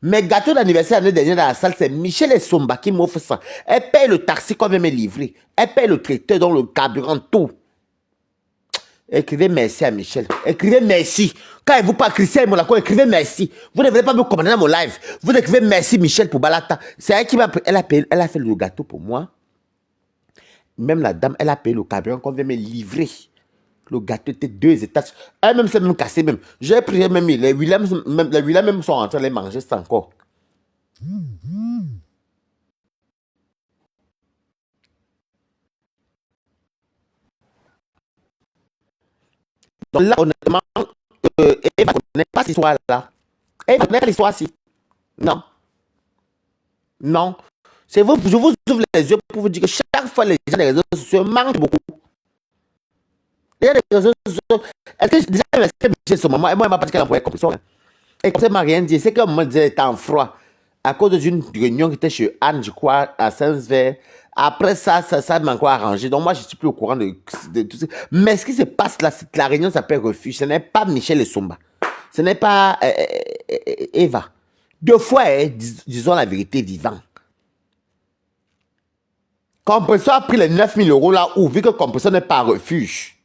Mes gâteaux d'anniversaire l'année dernière dans la salle, c'est Michel et Somba qui m'offrent ça. Elle paye le taxi qu'on vient me livrer. Elle paye le traiteur, dans le carburant, tout. Écrivez merci à Michel. Écrivez merci. Quand elle vous parle Christian Monaco, écrivez merci. Vous ne venez pas me commander dans mon live. Vous écrivez merci Michel pour Balata. C'est elle qui m'a payé. Elle a fait le gâteau pour moi. Même la dame, elle a payé le carburant qu'on vient me livrer. Le gâteau était 2 étages. Elle-même s'est même cassée même. J'ai pris même les Williams même sont en train de les manger ça encore. Donc là, honnêtement, Eva ne connaît pas cette histoire-là. Eva ne connaît pas l'histoire-ci. Non. Non. C'est vous, je vous ouvre les yeux pour vous dire que chaque fois, les gens des réseaux sociaux mentent beaucoup. Les gens des réseaux sociaux. Est-ce que déjà, j'ai ce moment, et moi, elle m'a pas dit qu'elle envoyait comme ça. Et comme ça, elle m'a rien dit. C'est qu'à un moment, elle était en froid. À cause d'une réunion qui était chez Anne, je crois, à Saint-Sver. Après ça m'a encore arrangé. Donc moi, je ne suis plus au courant de tout ça. Mais ce qui se passe là, c'est que la réunion s'appelle Refuge. Ce n'est pas Michel et Somba. Ce n'est pas Eva. 2 fois, disons la vérité vivant. Compresseur a pris les 9 000 euros là où, vu que Compresseur n'est pas Refuge.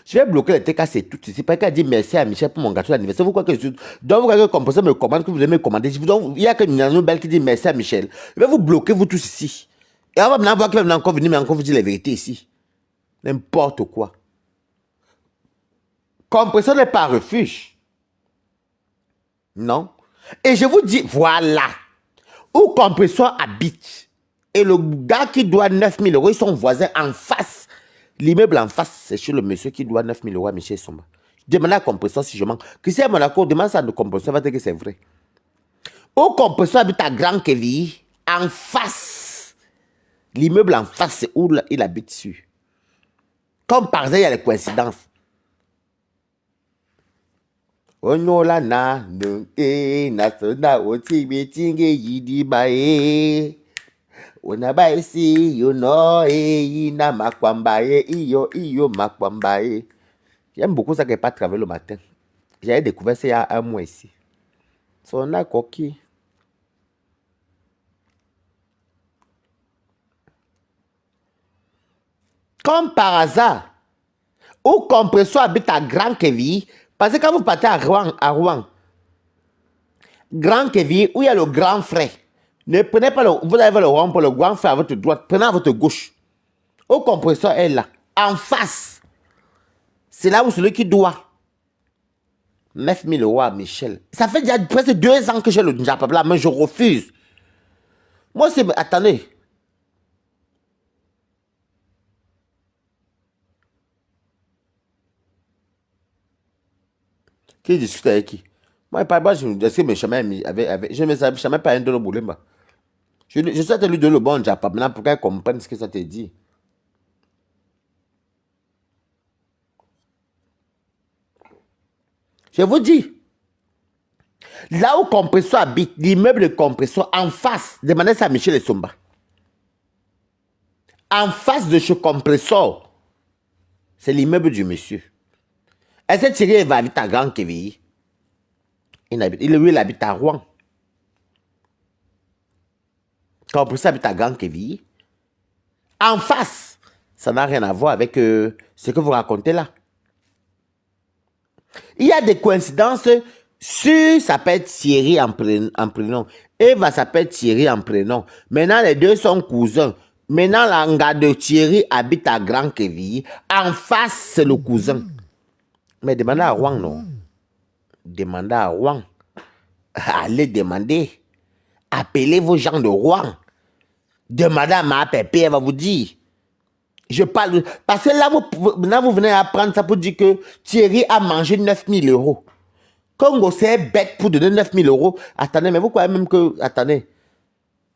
Je vais bloquer les TK, c'est tout. C'est pas qu'à dire merci à Michel pour mon gâteau d'anniversaire. Vous croyez que donc vous croyez que Compresseur me commande, que vous allez me commander. Il y a que Nano Belle qui dit merci à Michel. Je vais vous bloquer, vous tous ici. Et on va maintenant voir qu'il va encore venir, mais encore vous dire la vérité ici. N'importe quoi. Compresseur n'est pas Refuge. Non. Et je vous dis, voilà, où Compressor habite, et le gars qui doit 9 000 euros, ils sont voisins en face. L'immeuble en face, c'est chez le monsieur qui doit 9 000 euros à Michel Somba. Demande à Compressor si je mens. Qui c'est à Monaco, demande ça à Compressor, va dire que c'est vrai. Où Compressor habite à Grand Quevilly, en face. L'immeuble en face, c'est où il habite sur. Comme par exemple, il y a les coïncidences. Onyola na na oti metinge yidi bae. Onaba esi yo no ina makwambae iyo makwambae. J'aime beaucoup ça qu'elle pas travailler le matin. J'avais découvert ça il y a un mois ici. Son a coquille. Comme par hasard, où Compressor habite à Grand Quevilly, parce que quand vous partez à Rouen, Grand Quevilly, où il y a le grand frère, ne prenez pas vous avez le rond pour le grand frère à votre droite, prenez à votre gauche. Où Compressor est là, en face. C'est là où celui qui doit 9 000 euros à Michel. Ça fait déjà presque 2 ans que j'ai le Njapab là, mais je refuse. Moi, c'est... Attendez. Qui discute avec qui? Moi, je ne sais jamais avec... Je ne sais jamais pas un de le boulemba. Je souhaite lui donner le bon Njapab maintenant pour qu'elle comprenne ce que ça te dit. Je vous dis, là où Compressor habite, l'immeuble de Compressor, en face, demandez ça à Michel et Somba. En face de ce Compressor, c'est l'immeuble du monsieur. Est-ce que Thierry va habiter à Grand Quevilly? Il habite à Rouen. Compressor habite à Grand Quevilly. En face, ça n'a rien à voir avec ce que vous racontez là. Il y a des coïncidences. Sur s'appelle Thierry en prénom. Eva s'appelle Thierry en prénom. Maintenant, les deux sont cousins. Maintenant, l'anga de Thierry habite à Grand Quevilly. En face, c'est le cousin. Mais demandez à Rouen, non. Demandez à Rouen. Allez demander. Appelez vos gens de Rouen. Demandez à ma pépé, elle va vous dire. Je parle. Parce que là, vous venez apprendre ça pour dire que Thierry a mangé 9 000 euros. Congo, c'est bête pour donner 9 000 euros. Attendez, mais vous croyez même que. Attendez.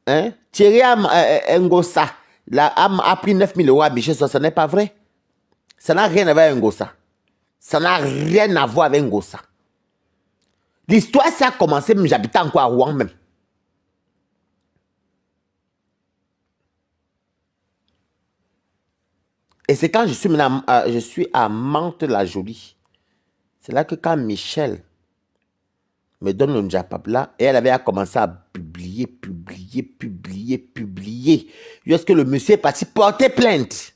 Hein? Thierry Ngossa a pris 9 000 euros à Michel, ça n'est pas vrai. Ça n'a rien à voir avec Ngossa. Ça n'a rien à voir avec Ngossa. L'histoire, ça a commencé, mais j'habitais encore à Rouen même. Et c'est quand je suis à Mantes-la-Jolie. C'est là que quand Michel me donne le Njapab là, et elle avait commencé à publier. Jusqu'à le monsieur est parti porter plainte.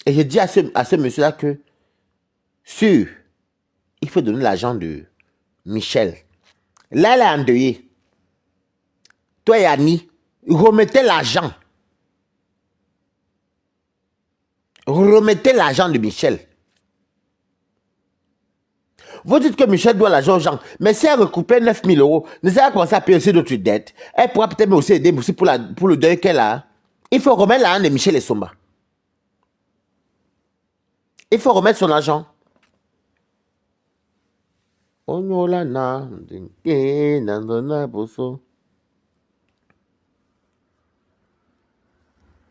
Et je dis à ce monsieur-là que, sûr, il faut donner l'argent de Michel. Là, elle est endeuillée. Toi et Annie, remettez l'argent. Remettez l'argent de Michel. Vous dites que Michel doit l'argent aux gens, mais si elle recoupait 9 000 euros, ne sait pas commencer à payer aussi d'autres dettes. Elle pourra peut-être aussi aider aussi pour le deuil qu'elle a. Il faut remettre l'argent de Michel et Somba. Il faut remettre son argent.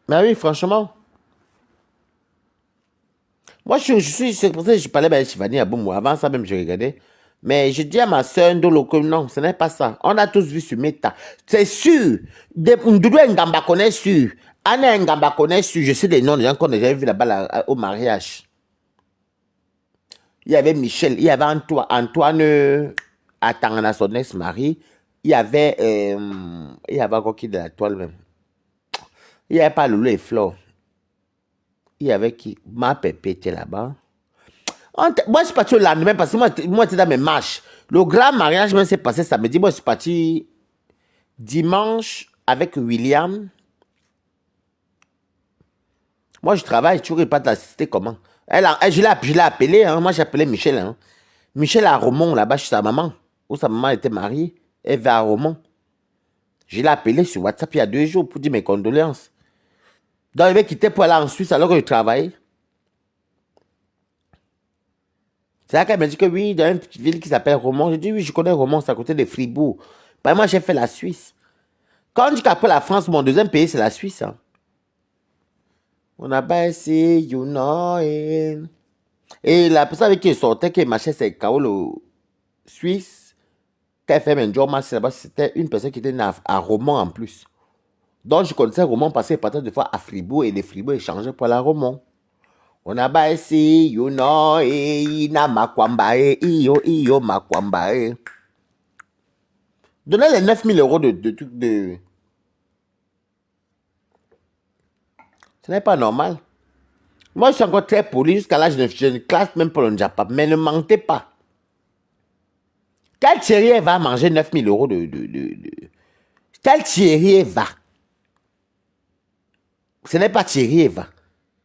Mais oui, franchement. Moi, c'est pour ça que je parlais avec Chivani Aboumou. Avant ça, même, je regardais. Mais je dis à ma soeur Ndolo que non, ce n'est pas ça. On a tous vu sur Meta. C'est sûr. Ndoudou Ngamba connaît sûr. Anna Ngamba connaît sûr. Je sais des noms des gens qu'on a déjà vu là-bas au mariage. Il y avait Michel, il y avait Antoine Atangana, son ex-mari. Il y avait encore qui de la toile même. Il n'y avait pas Loulou et Flore. Il y avait qui? Ma pépé était là-bas. Moi, je suis parti le lendemain parce que moi j'étais dans mes marches. Le grand mariage même s'est passé samedi. Moi, je suis parti dimanche avec William. Moi, je travaille, tu ne pas t'assister comment? Je l'ai appelé, hein. Moi j'ai appelé Michel. Hein. Michel à Romont, là-bas, chez sa maman, où sa maman était mariée. Elle va à Romont. Je l'ai appelé sur WhatsApp il y a 2 jours pour dire mes condoléances. Donc, il avait quitté pour aller en Suisse alors que je travaillais. C'est là qu'elle m'a dit que oui, dans une petite ville qui s'appelle Romont. J'ai dit oui, je connais Romont, c'est à côté de Fribourg. Bah, moi, j'ai fait la Suisse. Quand on dit qu'après la France, mon deuxième pays, c'est la Suisse. Hein. On a baissé, you know it. Et la personne avec qui il sortait, qui marchait, c'est Kaolo Suisse. Quand elle fait un job, là-bas, c'était une personne qui était née à Romont en plus. Donc, je connaissais Romont parce qu'il partait des fois à Fribourg et les Fribourg échangeaient pour la Romont. On a baissé, you know it, na makwamba, iyo makwamba. Donnez les 9000 euros de trucs de. Ce n'est pas normal. Moi, je suis encore très poli. Jusqu'à là, je ne classe même pas le Japon. Mais ne mentez pas. Quel Thierry va manger 9000 euros de. Quel Thierry va? Ce n'est pas Thierry va.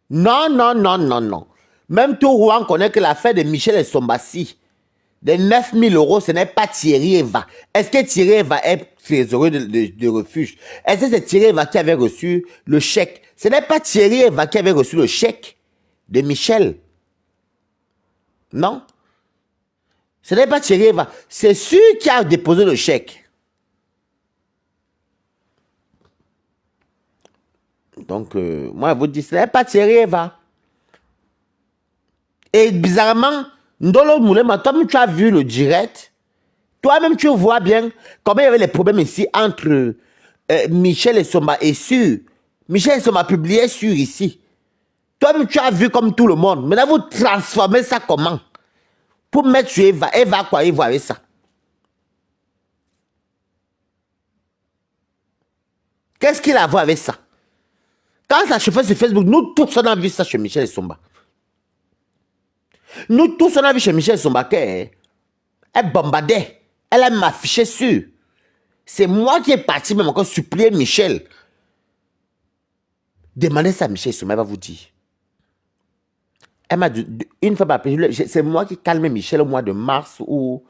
Non, non, non, non, non. Même tout Rouen connaît que l'affaire de Michel et Sombassi, de 9000 euros, ce n'est pas Thierry Eva. Est-ce que Thierry Eva est trésorier de refuge? Est-ce que c'est Thierry Eva qui avait reçu le chèque? Ce n'est pas Thierry Eva qui avait reçu le chèque de Michel. Non. Ce n'est pas Thierry Eva. C'est celui qui a déposé le chèque. Donc, moi, je vous dis, ce n'est pas Thierry Eva. Et bizarrement, Ndolo Moulema, toi-même, tu as vu le direct. Toi-même, tu vois bien comment il y avait les problèmes ici entre Michel et Soma et Sur. Michel et Soma publié sur ici. Toi-même, tu as vu comme tout le monde. Maintenant, vous transformez ça comment? Pour mettre sur Eva. Eva, quoi, il voit avec ça. Qu'est-ce qu'il a à voir avec ça? Quand ça se fait sur Facebook, nous tous, on a vu ça chez Michel et Somba. Nous tous, on a vu chez Michel et Somba qu'elle bombardait. Elle a même affiché sur. C'est moi qui ai parti même encore supplier Michel. Demandez ça à Michel et Somba, elle va vous dire. Elle m'a dit, une fois appelé, c'est moi qui calme Michel au mois de mars ou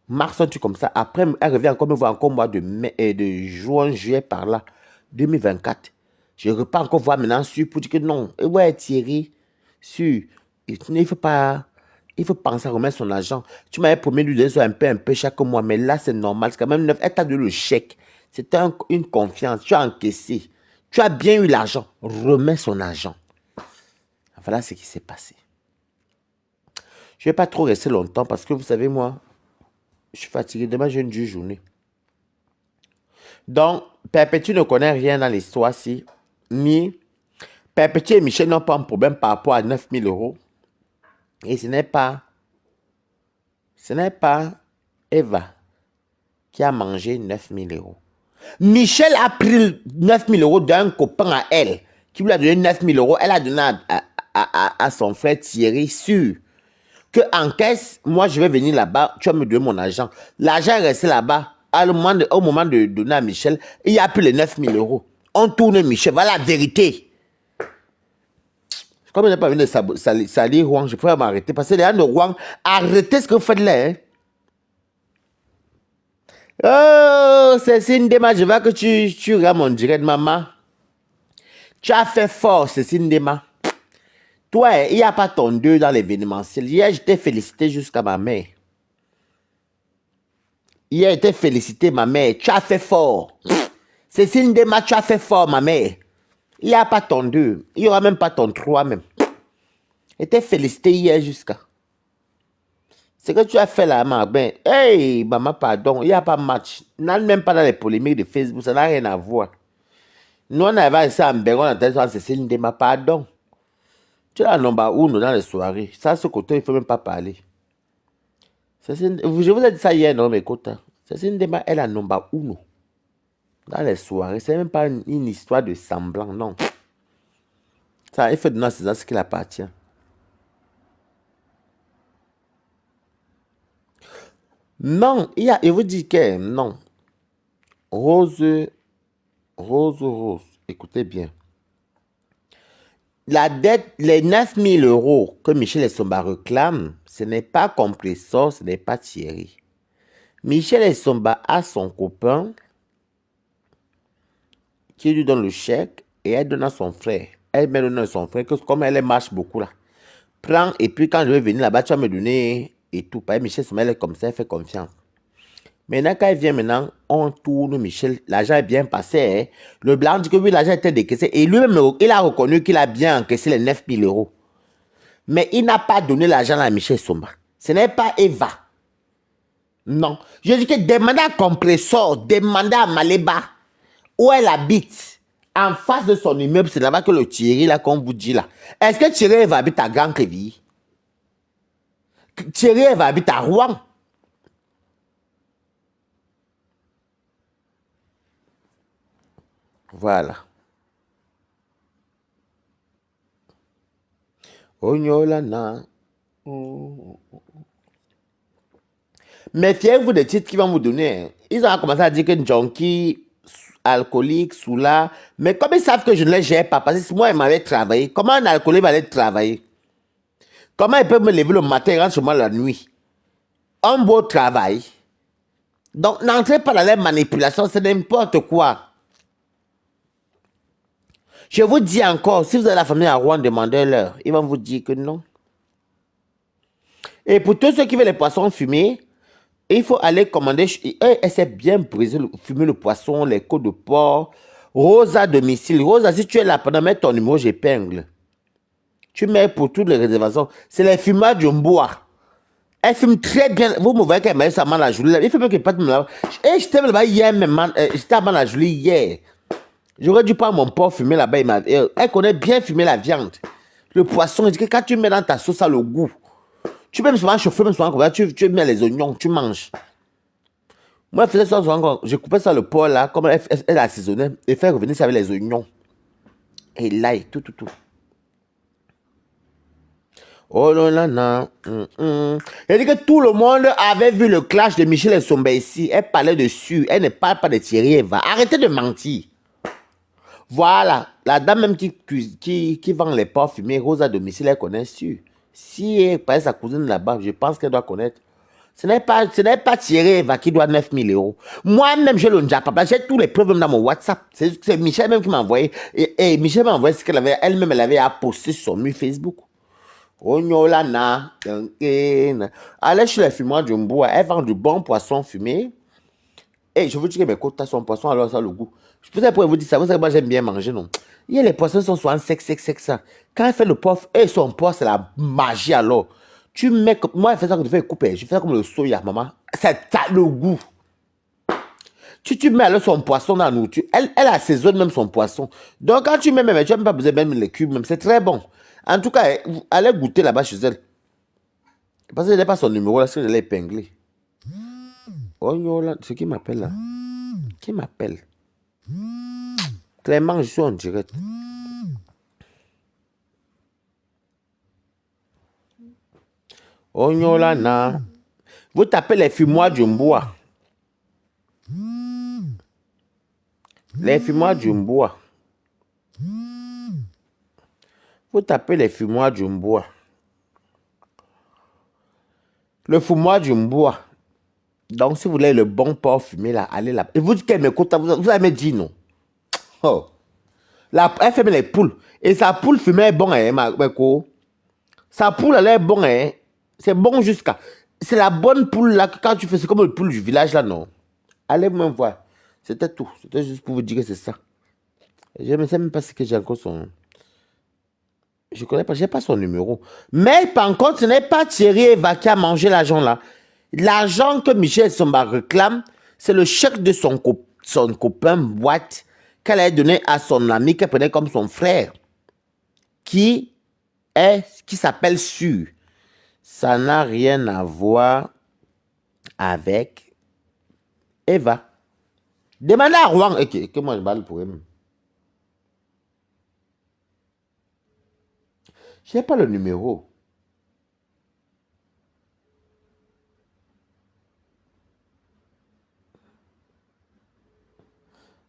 mars, un truc comme ça. Après, elle revient encore me voir encore au mois de juin, juillet par là, 2024. Je repars encore voir maintenant sur pour dire que non. Et ouais, Thierry, sur, il faut pas, il faut penser à remettre son argent. Tu m'avais promis de lui donner un peu chaque mois, mais là, c'est normal. C'est quand même neuf. Elle t'a donné le chèque. C'était une confiance. Tu as encaissé. Tu as bien eu l'argent. Remets son argent. Voilà ce qui s'est passé. Je ne vais pas trop rester longtemps parce que vous savez, moi, je suis fatigué. Demain, j'ai une dure journée. Donc, Perpétue ne connaît rien dans l'histoire-ci. Ni Perpétue et Michel n'ont pas un problème par rapport à 9000 euros. Et ce n'est pas Eva qui a mangé 9000 euros. Michel a pris 9000 euros d'un copain à elle, qui lui a donné 9000 euros. Elle a donné à son frère Thierry sûr que en caisse, moi je vais venir là-bas, tu vas me donner mon argent. L'argent est resté là-bas. Au moment de donner à Michel, il a pris les 9000 euros. On tourne Michel, voilà la vérité. Comme je n'ai pas venu de salir Rouen, je pourrais m'arrêter. Parce que les gens de Rouen, arrêtez ce que vous faites là. Hein? Oh, c'est une démarche. Je vois que tu regardes mon direct, maman. Tu as fait fort, c'est une démarche. Toi, il n'y a pas ton deux dans l'événementiel. Hier, je t'ai félicité jusqu'à ma mère. Hier, je t'ai félicité, ma mère. Tu as fait fort. C'est une démarche, tu as fait fort, ma mère. Il n'y a pas ton 2. Il n'y aura même pas ton 3 même. Je t'ai félicité hier jusqu'à. Ce que tu as fait là, maman, ben, hey, maman, pardon, il n'y a pas match. Même pas dans les polémiques de Facebook, ça n'a rien à voir. Nous, on avait ça en Bégon, on a dit, c'est une démarche, pardon. Tu es la number 1 dans les soirées. Ça, ce côté, il ne faut même pas parler. Je vous ai dit ça hier, non, mais écoute. C'est une démarche, elle est la number 1 dans les soirées. C'est même pas une histoire de semblant, non. Ça, il faut donner à César ce qu'il appartient. Non, il vous dit que non. Rose, écoutez bien. la dette, les 9 000 euros que Michel Essomba réclame, ce n'est pas Compressor, ce n'est pas Thierry. Michel Essomba a son copain qui lui donne le chèque et elle donne à son frère. Elle me donne à son frère, que comme elle marche beaucoup là. Prends et puis quand je vais venir là-bas, tu vas me donner et tout. Parce que Michel Essomba, elle est comme ça, elle fait confiance. Maintenant, quand elle vient maintenant, on tourne Michel. L'argent est bien passé. Hein. Le blanc dit que oui, l'argent était décaissé. Et lui-même, il a reconnu qu'il a bien encaissé les 9 000 euros. Mais il n'a pas donné l'argent à Michel Somba. Ce n'est pas Eva. Non. Je dis que demandez à Compressor, demandez à Maléba où elle habite. En face de son immeuble, c'est là-bas que le Thierry, là, qu'on vous dit là. Est-ce que Thierry va habiter à Grand Créville? Thierry va habiter à Rouen. Voilà. Ognolana. Méfiez-vous des titres qu'ils vont vous donner. Hein. Ils ont commencé à dire que junkie, alcoolique, soula. Mais comme ils savent que je ne les gère pas, parce que moi, ils m'avaient travaillé. Comment un alcoolique va aller travailler? Comment ils peuvent me lever le matin et rentrer chez moi la nuit? Un beau travail. Donc, n'entrez pas dans les manipulations, c'est n'importe quoi. Je vous dis encore, si vous avez la famille à Rouen, demandez-leur. Ils vont vous dire que non. Et pour tous ceux qui veulent les poissons fumés, il faut aller commander. Elle sait bien briser, fumer le poisson, les côtes de porc. Rosa domicile. Rosa, si tu es là, pendant mettre ton numéro, j'épingle. Tu mets pour toutes les réservations. C'est les fumeurs du bois. Elle fume très bien. Vous me voyez qu'elle m'a dit ça la jolie. Il fait même que pas de me. Et j'étais là-bas hier, même. J'étais à la jolie hier. J'aurais dû prendre mon porc fumer là-bas. Elle connaît bien fumer la viande. Le poisson, il dit que quand tu mets dans ta sauce, ça a le goût. Tu peux même souvent chauffer, même souvent, tu mets les oignons, tu manges. Moi, je faisais ça souvent, je coupais ça le porc là, comme elle assaisonnait, et faire revenir ça avec les oignons. Et l'ail, tout. Oh là là, non. Elle dit que tout le monde avait vu le clash de Michel et Somba ici. Elle parlait dessus. Elle ne parle pas de Thierry Eva. Arrêtez de mentir. Voilà. La dame même qui vend les porcs fumés, Rosa domicile, elle connaît sûr. Si elle paraît sa cousine là-bas, je pense qu'elle doit connaître. Ce n'est pas Thierry Eva qui doit 9 000 euros. Moi-même, j'ai le Njapa. J'ai tous les preuves même dans mon WhatsApp. C'est Michel même qui m'a envoyé. Et Michel m'a envoyé ce qu'elle avait. Elle-même, elle avait à poster sur son mur Facebook. Ognolana. Allez chez les fumoirs du Mboua. Elle vend du bon poisson fumé. Et je vous dis que mes côtes sont poisson, alors ça a le goût. Je vous ai pour vous dire ça. Vous savez, moi, j'aime bien manger, non? Il y a les poissons sont souvent secs, ça. Quand elle fait le pof, et son pof, c'est la magie alors. Tu mets comme. Moi, elle fait ça quand tu fais couper. Je fais ça comme le soya, maman. Ça a le goût. Tu mets alors son poisson dans la nourriture. Elle assaisonne même son poisson. Donc, quand tu mets même, tu n'as même pas besoin de même les cubes, même. C'est très bon. En tout cas, allez goûter là-bas chez elle. Parce que je n'ai pas son numéro là, parce que je l'ai épinglé. Oh, yo, là, c'est qui m'appelle là? Qui m'appelle? Clément, je suis en direct. Oh, yo, là, na. Vous tapez les fumoirs du Mboua. Les fumoirs du Mboua. Vous tapez les fumoirs du Mboua. Le fumoir du Mboua. Donc, si vous voulez le bon porc fumé, là, allez là. Et vous dites qu'elle m'écoute, vous avez dit non. Oh. Elle fait les poules. Et sa poule fumée est bon, hein, ma co. Sa poule, elle est bon, hein. C'est bon jusqu'à. C'est la bonne poule, là, que quand tu fais, c'est comme le poule du village, là, non. Allez me voir. C'était tout. C'était juste pour vous dire que c'est ça. Je ne sais même pas si j'ai encore son. Je ne connais pas, je n'ai pas son numéro. Mais par contre, ce n'est pas Thierry Eva qui a mangé l'argent là. L'argent que Michel Somba réclame, c'est le chèque de son copain boîte qu'elle a donné à son ami qu'elle prenait comme son frère, qui s'appelle Su. Ça n'a rien à voir avec Eva. Demandez à Rouen, que moi je parle pour elle. Je n'ai pas le numéro.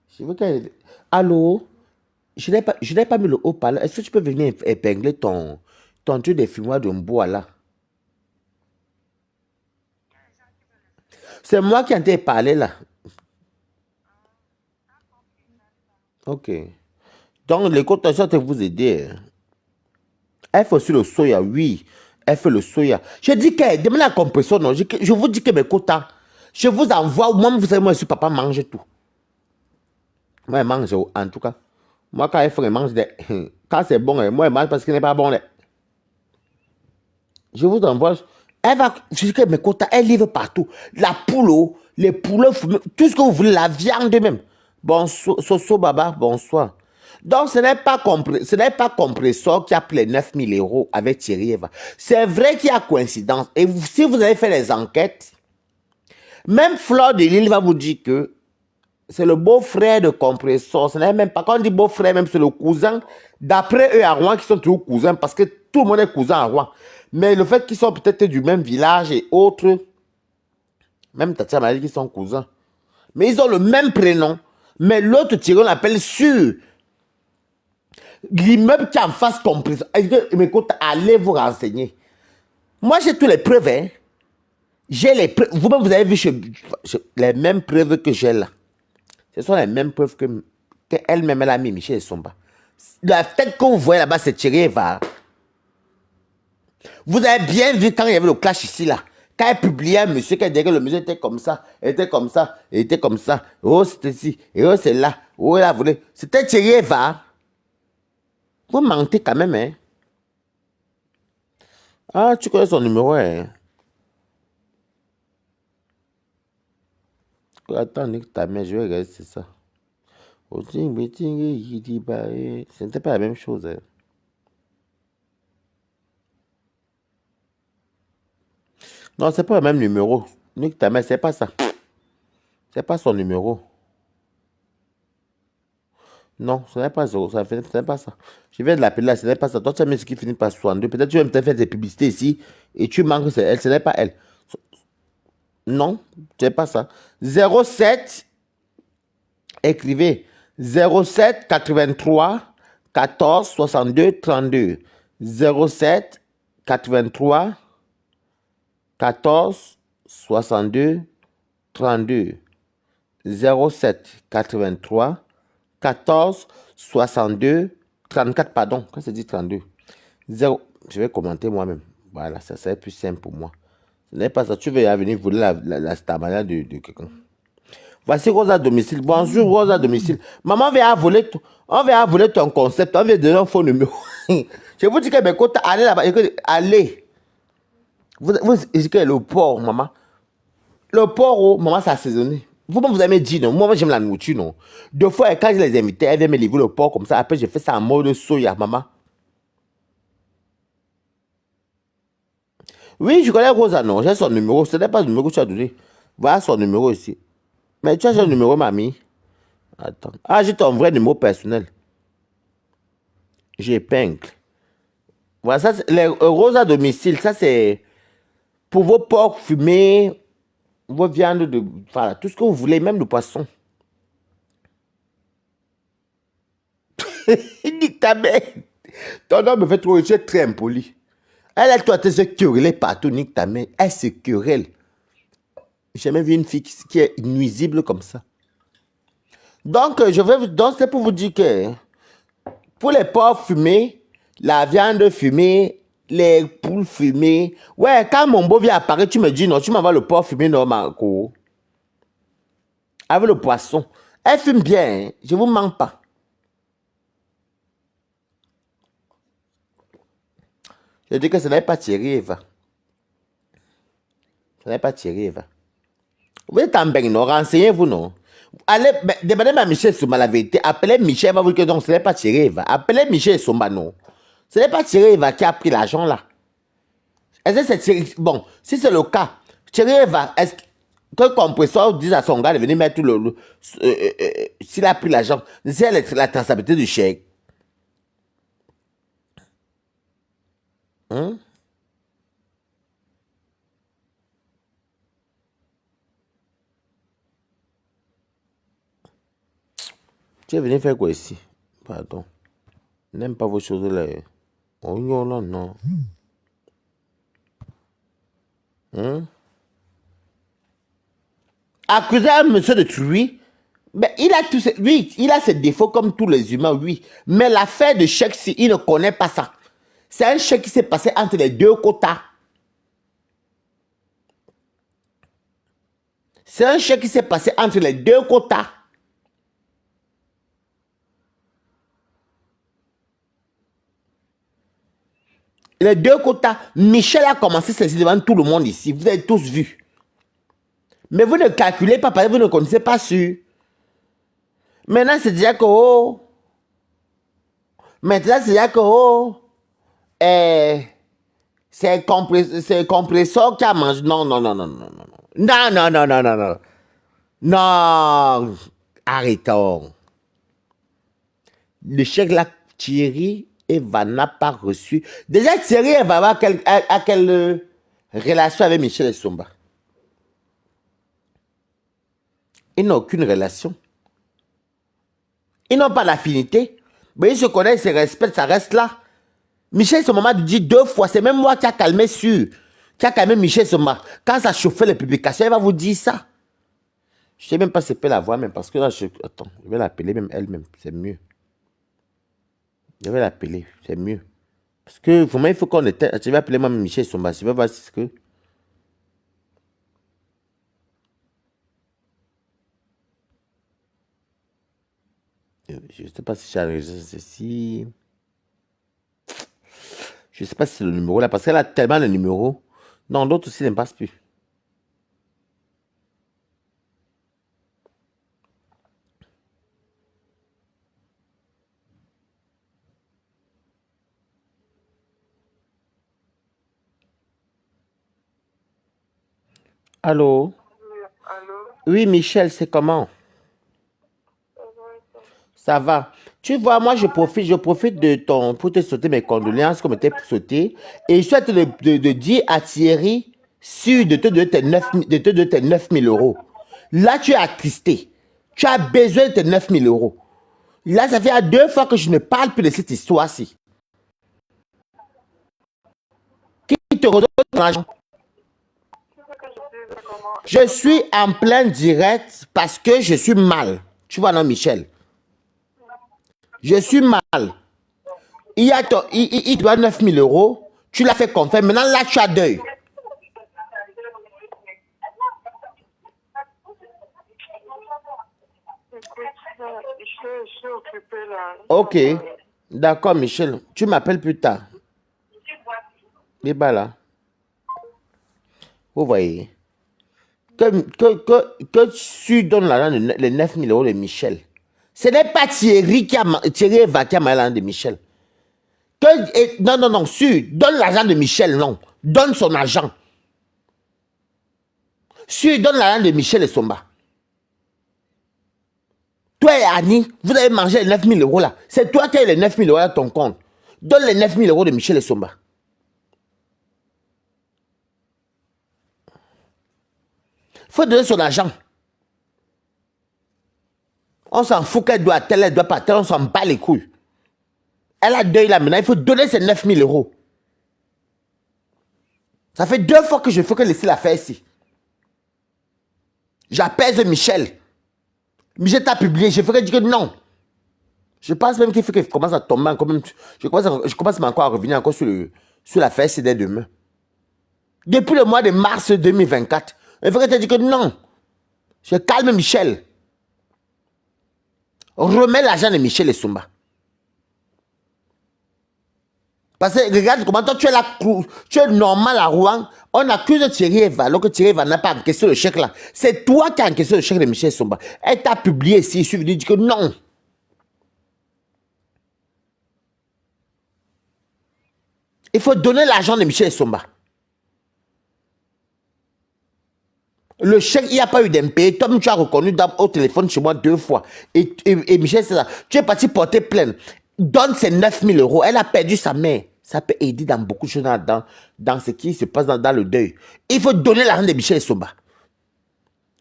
Je veux qu'elle. Allô? je n'ai pas mis le haut-parleur. Est-ce que tu peux venir épingler ton truc de fumoir de bois là? C'est moi qui en t'ai parlé là. Ok. Donc, les cotations de vous aider. Elle fait aussi le soya, oui. Elle fait le soya. Je dis qu'elle demande la compression, non. Je vous dis que mes quotas, je vous envoie. Moi, vous savez, moi, je suis papa, mange tout. Moi, elle mange, en tout cas. Moi, quand elle fait, elle mange des. Quand c'est bon, moi, elle mange parce qu'il n'est pas bon. Là. Je vous envoie. Elle va. Je dis que mes quotas, elle livre partout. La poule, les poulets, tout ce que vous voulez, la viande même. Bonsoir, Soso Baba, bonsoir. Donc, ce n'est pas Compressor qui a pris les 9 000 euros avec Thierry Eva. C'est vrai qu'il y a coïncidence. Et si vous avez fait les enquêtes, même Flore de Lille va vous dire que c'est le beau-frère de Compressor. Ce n'est même pas, quand on dit beau-frère, même c'est le cousin. D'après eux à Rouen, qui sont toujours cousins, parce que tout le monde est cousin à Rouen. Mais le fait qu'ils sont peut-être du même village et autres, même Tatia m'a dit qu'ils sont cousins. Mais ils ont le même prénom. Mais l'autre Thierry, on l'appelle sur l'immeuble qui est en face Compressor. Écoute, allez vous renseigner. Moi, j'ai toutes les preuves. Hein. J'ai les preuves. Vous-même, vous avez vu les mêmes preuves que j'ai là. Ce sont les mêmes preuves qu'elle-même, elle a mis Michel Somba. La tête que vous voyez là-bas, c'est Thierry Eva. Vous avez bien vu quand il y avait le clash ici, là. Quand elle publiait un monsieur qui disait que le monsieur était comme ça, était comme ça, était comme ça. Oh, c'était ici, et oh, c'est là. Oh, là, vous voulez. C'était Thierry Eva. Vous mentez quand même, hein. Ah, tu connais son numéro, hein. Attends, nique ta mère, je vais regarder, c'est ça. Ce n'était pas la même chose, hein. Non, c'est pas le même numéro. Nique ta mère, c'est pas ça. C'est pas son numéro. Non, ce n'est pas ça. Ce n'est pas ça. Je viens de l'appeler là, ce n'est pas ça. Toi, tu as mis ce qui finit par 62. Peut-être que tu vas me faire des publicités ici et tu manques, c'est elle. Ce n'est pas elle. Non, ce n'est pas ça. 07, écrivez 07 83 14 62 32. 07 83 14 62 32. 07 83 14 62 34, pardon. Quand c'est dit 32? 0. Je vais commenter moi-même. Voilà, ça serait plus simple pour moi. Ce n'est pas ça. Tu veux venir voler la stamina de quelqu'un. Voici Rose à domicile. Bonjour, Rose à domicile. Maman on vient voler ton concept. On vient donner un faux numéro. Je vous dis que mes côtes, allez là-bas. Allez. Vous dites que le porc, maman. Le porc, oh, maman, c'est assaisonné. Vous avez dit non. Moi, j'aime la nourriture, non. Deux fois, quand je les invitais, elle vient me livrer le porc comme ça. Après, j'ai fait ça en mode soya, maman. Oui, je connais Rosa, non. J'ai son numéro. Ce n'est pas le numéro que tu as donné. Voilà son numéro ici. Mais tu as son numéro, mamie. Attends. Ah, j'ai ton vrai numéro personnel. J'épingle. Voilà, ça, les roses à domicile, ça, c'est pour vos porcs fumés, vos viandes de. Voilà, tout ce que vous voulez, même le poisson. Nique ta mère. Ton homme me fait trop, je suis très impoli. Elle, toi, tu se quereller partout, nique ta mère. Elle se querelle. J'ai jamais vu une fille qui est nuisible comme ça. Donc, donc c'est pour vous dire que pour les porcs fumés, la viande fumée, les poules fumées. Ouais, quand mon beau vient apparaître, tu me dis non, tu m'envoies le porc fumé normal. Avec le poisson. Elle fume bien, hein. Je ne vous mens pas. Je dis que ce n'est pas Thierry Eva. Ce n'est pas Thierry Eva. Vous êtes en bain, non? Renseignez-vous, non? Allez, demandez à Michel Souma la vérité. Appelez Michel, va vous dire que donc ce n'est pas Thierry Eva. Appelez Michel Souma, non? Ce n'est pas Thierry Eva qui a pris l'argent là. Est-ce que c'est Thierry? Bon, si c'est le cas, Thierry Eva, est-ce que le compresseur dise à son gars de venir mettre s'il a pris l'argent, c'est la traçabilité du chèque. Hein? Tu es venu faire quoi ici? Pardon. N'aime pas vos choses là. Oh non, non, non. Accuser un monsieur de tuerie, mais il a oui, il a ses défauts comme tous les humains, oui. Mais l'affaire de chèque, il ne connaît pas ça. C'est un chèque qui s'est passé entre les deux quotas. C'est un chèque qui s'est passé entre les deux quotas. Les deux quotas. Michel a commencé ceci devant tout le monde ici. Vous avez tous vu. Mais vous ne calculez pas parce que vous ne connaissez pas sûr. Maintenant, c'est déjà que oh. Maintenant, c'est déjà que oh. C'est le compresseur qui a mangé. Non, non, non, non, non, non. Non, non, non, non, non, non. Non. Arrêtons. Le chèque là, Thierry Eva n'a pas reçu. Déjà, Thierry Eva avoir quelle relation avec Michel Essomba? Ils n'ont aucune relation. Ils n'ont pas d'affinité. Mais ils se connaissent, ils se respectent, ça reste là. Michel Essomba dit 2 fois, c'est même moi qui a calmé sur. Qui a calmé Michel Essomba. Quand ça chauffait les publications, elle va vous dire ça. Je ne sais même pas si je peux la voir, même parce que là, attends, je vais l'appeler même elle-même, c'est mieux. Je vais l'appeler, c'est mieux. Parce que vraiment, il faut qu'on était. Je vais appeler moi Michel Essomba, je vais voir si c'est que. Je ne sais pas si j'ai enregistré ceci. Je ne sais pas si c'est le numéro là, parce qu'elle a tellement de numéros. Non, l'autre aussi ne passe plus. Allô? Allô? Oui, Michel, c'est comment? Ça va. Tu vois, moi, je profite de ton, pour te sauter mes condoléances comme tu pour sauter. Et je souhaite de dire à Thierry, sûr de te donner tes 9 000 euros. Là, tu es attristé. Tu as besoin de tes 9 000 euros. Là, ça fait 2 fois que je ne parle plus de cette histoire-ci. Qui te redonne ton argent? Je suis en plein direct parce que je suis mal. Tu vois, non, Michel? Je suis mal. Il doit 9 000 euros. Tu l'as fait confiance. Maintenant, là, tu as deuil. Je suis occupée là. Ok. D'accord, Michel. Tu m'appelles plus tard. Débat là. Vous voyez. Que tu donnes l'argent de les 9 000 euros de Michel. Ce n'est pas Thierry Eva qui a l'argent de Michel. Non, non, non, donne l'argent de Michel, non. Donne son argent. Donne l'argent de Michel et Somba. Toi et Annie, vous avez mangé les 9 000 euros là. C'est toi qui as les 9 000 euros à ton compte. Donne les 9 000 euros de Michel et Somba. Il faut donner son argent. On s'en fout qu'elle doit telle, elle doit pas telle, on s'en bat les couilles. Elle a deuil là maintenant, il faut donner ses 9 000 euros. Ça fait 2 fois que je fais que laisser la faire ici. J'apaise Michel. Michel t'a publié, je ferais dire que non. Je pense même qu'il faut qu'il commence à tomber encore même. Je commence encore à revenir encore sur l'affaire CD demain. Depuis le mois de mars 2024, il faudrait te dire que non. Je calme Michel. Remets l'argent de Michel et Sumba. Parce que regarde comment toi tu es là, tu es normal à Rouen. On accuse Thierry Eva, alors que Thierry Eva n'a pas encaissé le chèque là. C'est toi qui as encaissé le chèque de Michel Sumba. Elle t'a publié ici, il suffit de dire que non. Il faut donner l'argent de Michel Sumba. Le chèque, il n'y a pas eu d'impayé. Toi, tu as reconnu au téléphone chez moi 2 fois. Et Michel, c'est ça. Tu es parti porter plainte. Donne ses 9 000 euros. Elle a perdu sa mère. Ça peut aider dans beaucoup de choses dans ce qui se passe dans le deuil. Il faut donner l'argent de Michel Somba.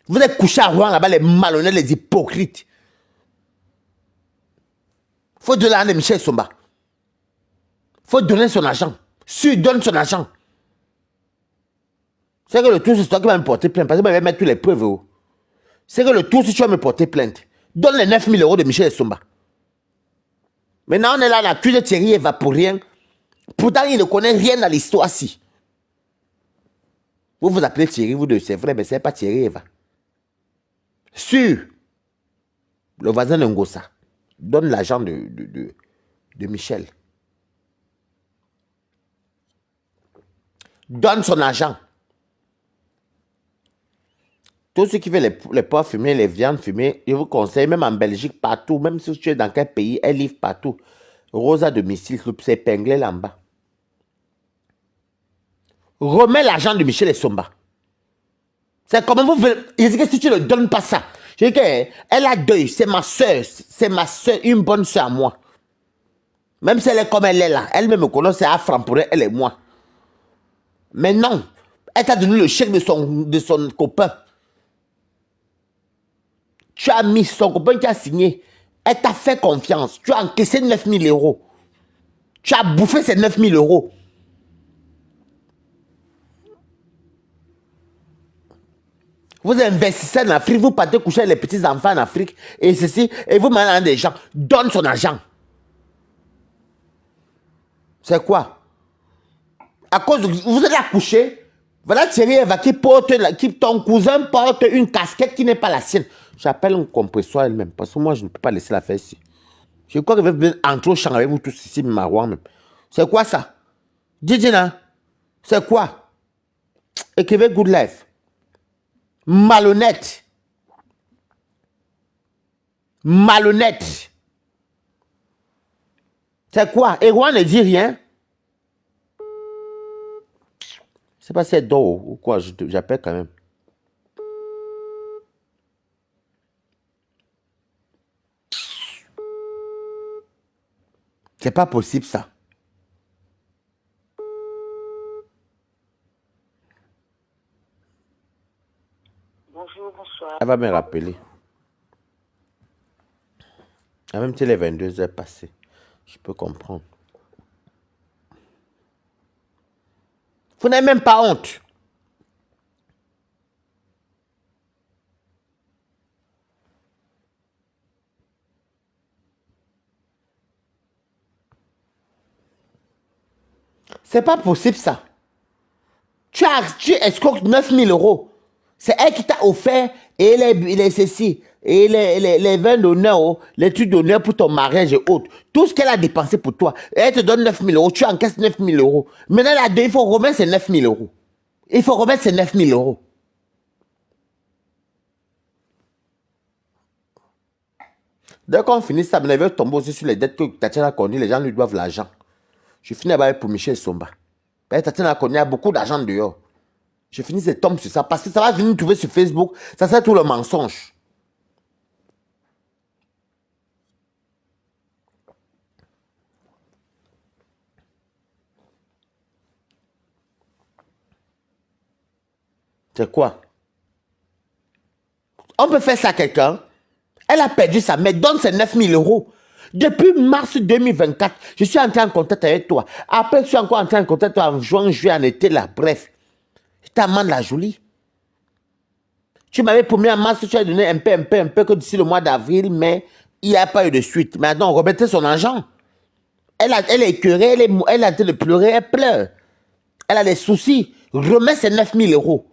Vous êtes couchés à Rouen là-bas, les malhonnêtes, les hypocrites. Faut donner l'argent de Michel Somba. Faut donner son argent. Si donne son argent. C'est que le tout, c'est toi qui vas me porter plainte. Parce que je vais mettre toutes les preuves. Oh. C'est que le tout, si tu vas me porter plainte, donne les 9 000 € de Michel Somba. Maintenant, on est là, on accuse Thierry Eva pour rien. Pourtant, il ne connaît rien à l'histoire-ci. Vous vous appelez Thierry, vous deux, c'est vrai, mais ce n'est pas Thierry Eva. Sûr, le voisin de Ngossa donne l'argent de Michel. Donne son argent. Tout ce qui fait les pois fumés, les viandes fumées, je vous conseille, même en Belgique, partout, même si tu es dans quel pays, elle livre partout. Rosa Domicile, c'est épinglé là en bas. Remets l'argent de Michel et Somba. C'est comment vous voulez. Je dis que si tu ne donnes pas ça, je dis qu'elle a deuil, c'est ma soeur, une bonne soeur à moi. Même si elle est comme elle est là, elle-même me connaît, c'est affront pour elle, elle et moi. Mais non, elle t'a donné le chèque de son copain. Tu as mis son copain qui a signé. Elle t'a fait confiance. Tu as encaissé 9 000 €. Tu as bouffé ces 9 000 €. Vous investissez en Afrique, vous partez coucher les petits enfants en Afrique et ceci, et vous menez à des gens. Donne son argent. C'est quoi? À cause de vous allez accoucher. Voilà Thierry Eva qui ton cousin porte une casquette qui n'est pas la sienne. J'appelle un compresseur elle-même parce que moi je ne peux pas laisser la faire ici. Je crois que je vais entrer au champ avec vous tous ici, Marouane même. C'est quoi ça? Didina, c'est quoi? Écrivez Good Life. Malhonnête. Malhonnête. C'est quoi? Erwan ne dit rien. C'est pas si elle dort ou quoi, j'appelle quand même. C'est pas possible ça. Bonjour, bonsoir. Elle va me rappeler. Même si les 22 heures passées, je peux comprendre. Vous n'avez même pas honte. C'est pas possible ça. Tu escortes 9 000 €. C'est elle qui t'a offert et les ceci, et les vins d'honneur, les trucs d'honneur pour ton mariage et autres. Tout ce qu'elle a dépensé pour toi. Et elle te donne 9 000 €. Tu encaisses 9 000 €. Maintenant, là, il faut remettre ces 9 000 €. Il faut remettre ces 9 000 €. Dès qu'on finit ça, je vais tomber aussi sur les dettes que Tatiana Conny, les gens lui doivent l'argent. Je finis avec pour Michel Somba. Tatiana Conny a beaucoup d'argent dehors. Je finis ces tombes sur ça parce que ça va venir trouver sur Facebook. Ça sert tout le mensonge. C'est quoi? On peut faire ça à quelqu'un. Elle a perdu sa mère. Donne ses 9 000 €. Depuis mars 2024, je suis entré en contact avec toi. Après, je suis encore entré en contact avec toi en juin, juillet, en été, là. Bref. Je t'amène la jolie. Tu m'avais promis en mars, tu as donné un peu, que d'ici le mois d'avril, mais il n'y a pas eu de suite. Maintenant, remettez son argent. Elle est écœurée, elle a en train de pleurer, elle pleure. Elle a des soucis. Remets ses 9 000 €.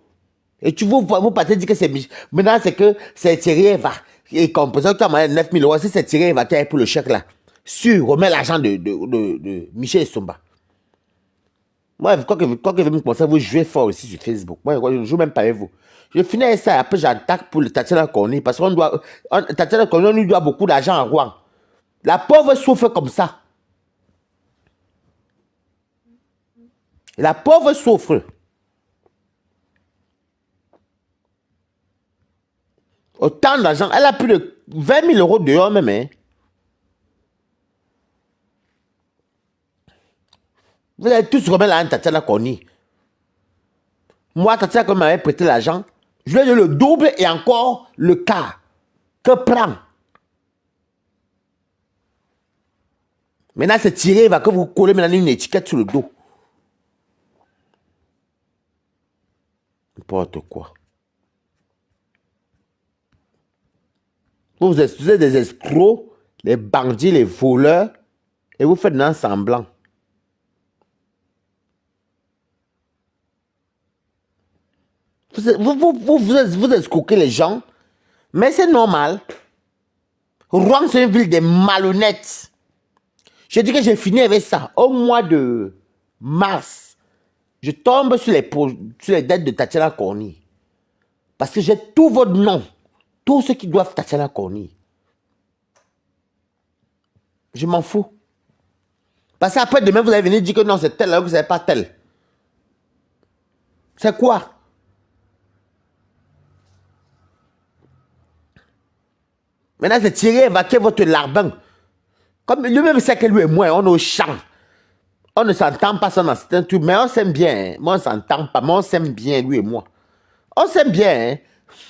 Et vous partez dire que c'est... Maintenant, c'est que c'est Thierry Eva. Et comme ça, tu as demandé 9 000 €, si c'est Thierry Eva qui a pour le chèque là, sur, remets l'argent de Michel Somba. Moi, quoi que vous me pensez, vous jouez fort aussi sur Facebook. Moi, je ne joue même pas avec vous. Je finis avec ça, après j'attaque pour le Tatiana Conny, parce qu'on doit... Tatiana Conny, on lui doit beaucoup d'argent à Rouen. La pauvre souffre comme ça. La pauvre souffre. Autant d'argent. Elle a plus de 20 000 € dehors même. Hein. Vous allez tous remettre l'argent à Tatiana Conny. Moi, Tatiana Conny m'avait prêté l'argent. Je lui ai donné le double et encore le quart. Que prend? Maintenant, c'est tiré, il va que vous collez maintenant une étiquette sur le dos. N'importe quoi. Vous êtes des escrocs, les bandits, les voleurs, et vous faites un semblant. Vous escroquez les gens, mais c'est normal. Rouen, c'est une ville de malhonnêtes. Je dis que j'ai fini avec ça. Au mois de mars, je tombe sur les dettes de Tatiana Corny. Parce que j'ai tout votre nom. Tous ceux qui doivent Tatiana Corny. Je m'en fous. Parce qu'après, demain, vous allez venir dire que non, c'est tel, alors que vous n'avez pas tel. C'est quoi? Maintenant, c'est tirer, évacuer votre larbin. Comme lui-même sait que lui et moi, on est au champ. On ne s'entend pas, ça dans certains trucs, mais on s'aime bien. Hein. Moi, on ne s'entend pas, mais on s'aime bien, lui et moi. On s'aime bien. Hein.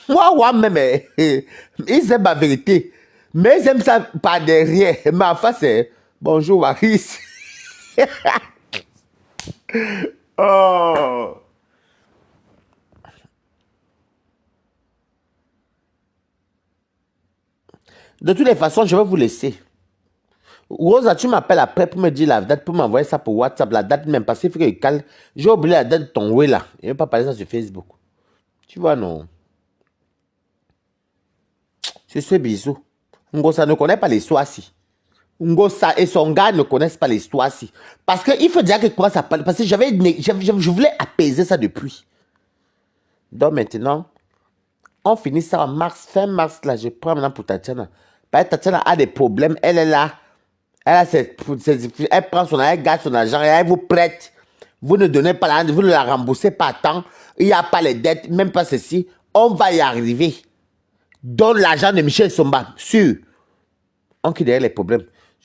Moi-même, ils aiment la vérité. Mais ils aiment ça par derrière. Mais en face, c'est bonjour, Waris. Oh. De toutes les façons, je vais vous laisser. Rosa, tu m'appelles après pour me dire la date, pour m'envoyer ça pour WhatsApp, la date même, parce qu'il faut que je cale. J'ai oublié la date de ton ouais là. Je ne vais pas parler ça sur Facebook. Tu vois, non. C'est ce bisou. Ngosa ne connaît pas l'histoire si. Ngosa et son gars ne connaissent pas l'histoire si. Parce qu'il faut dire que comment ça parle. Parce que je voulais apaiser ça depuis. Donc maintenant, on finit ça en mars, fin mars là, je prends maintenant pour Tatiana. Parce que Tatiana a des problèmes, elle est là. Elle prend son argent, elle garde son argent, et elle vous prête. Vous ne donnez pas l'argent, vous ne la remboursez pas à temps. Il n'y a pas les dettes, même pas ceci. On va y arriver. Donne l'argent de Michel Somba, sûr. On qui derrière les problèmes.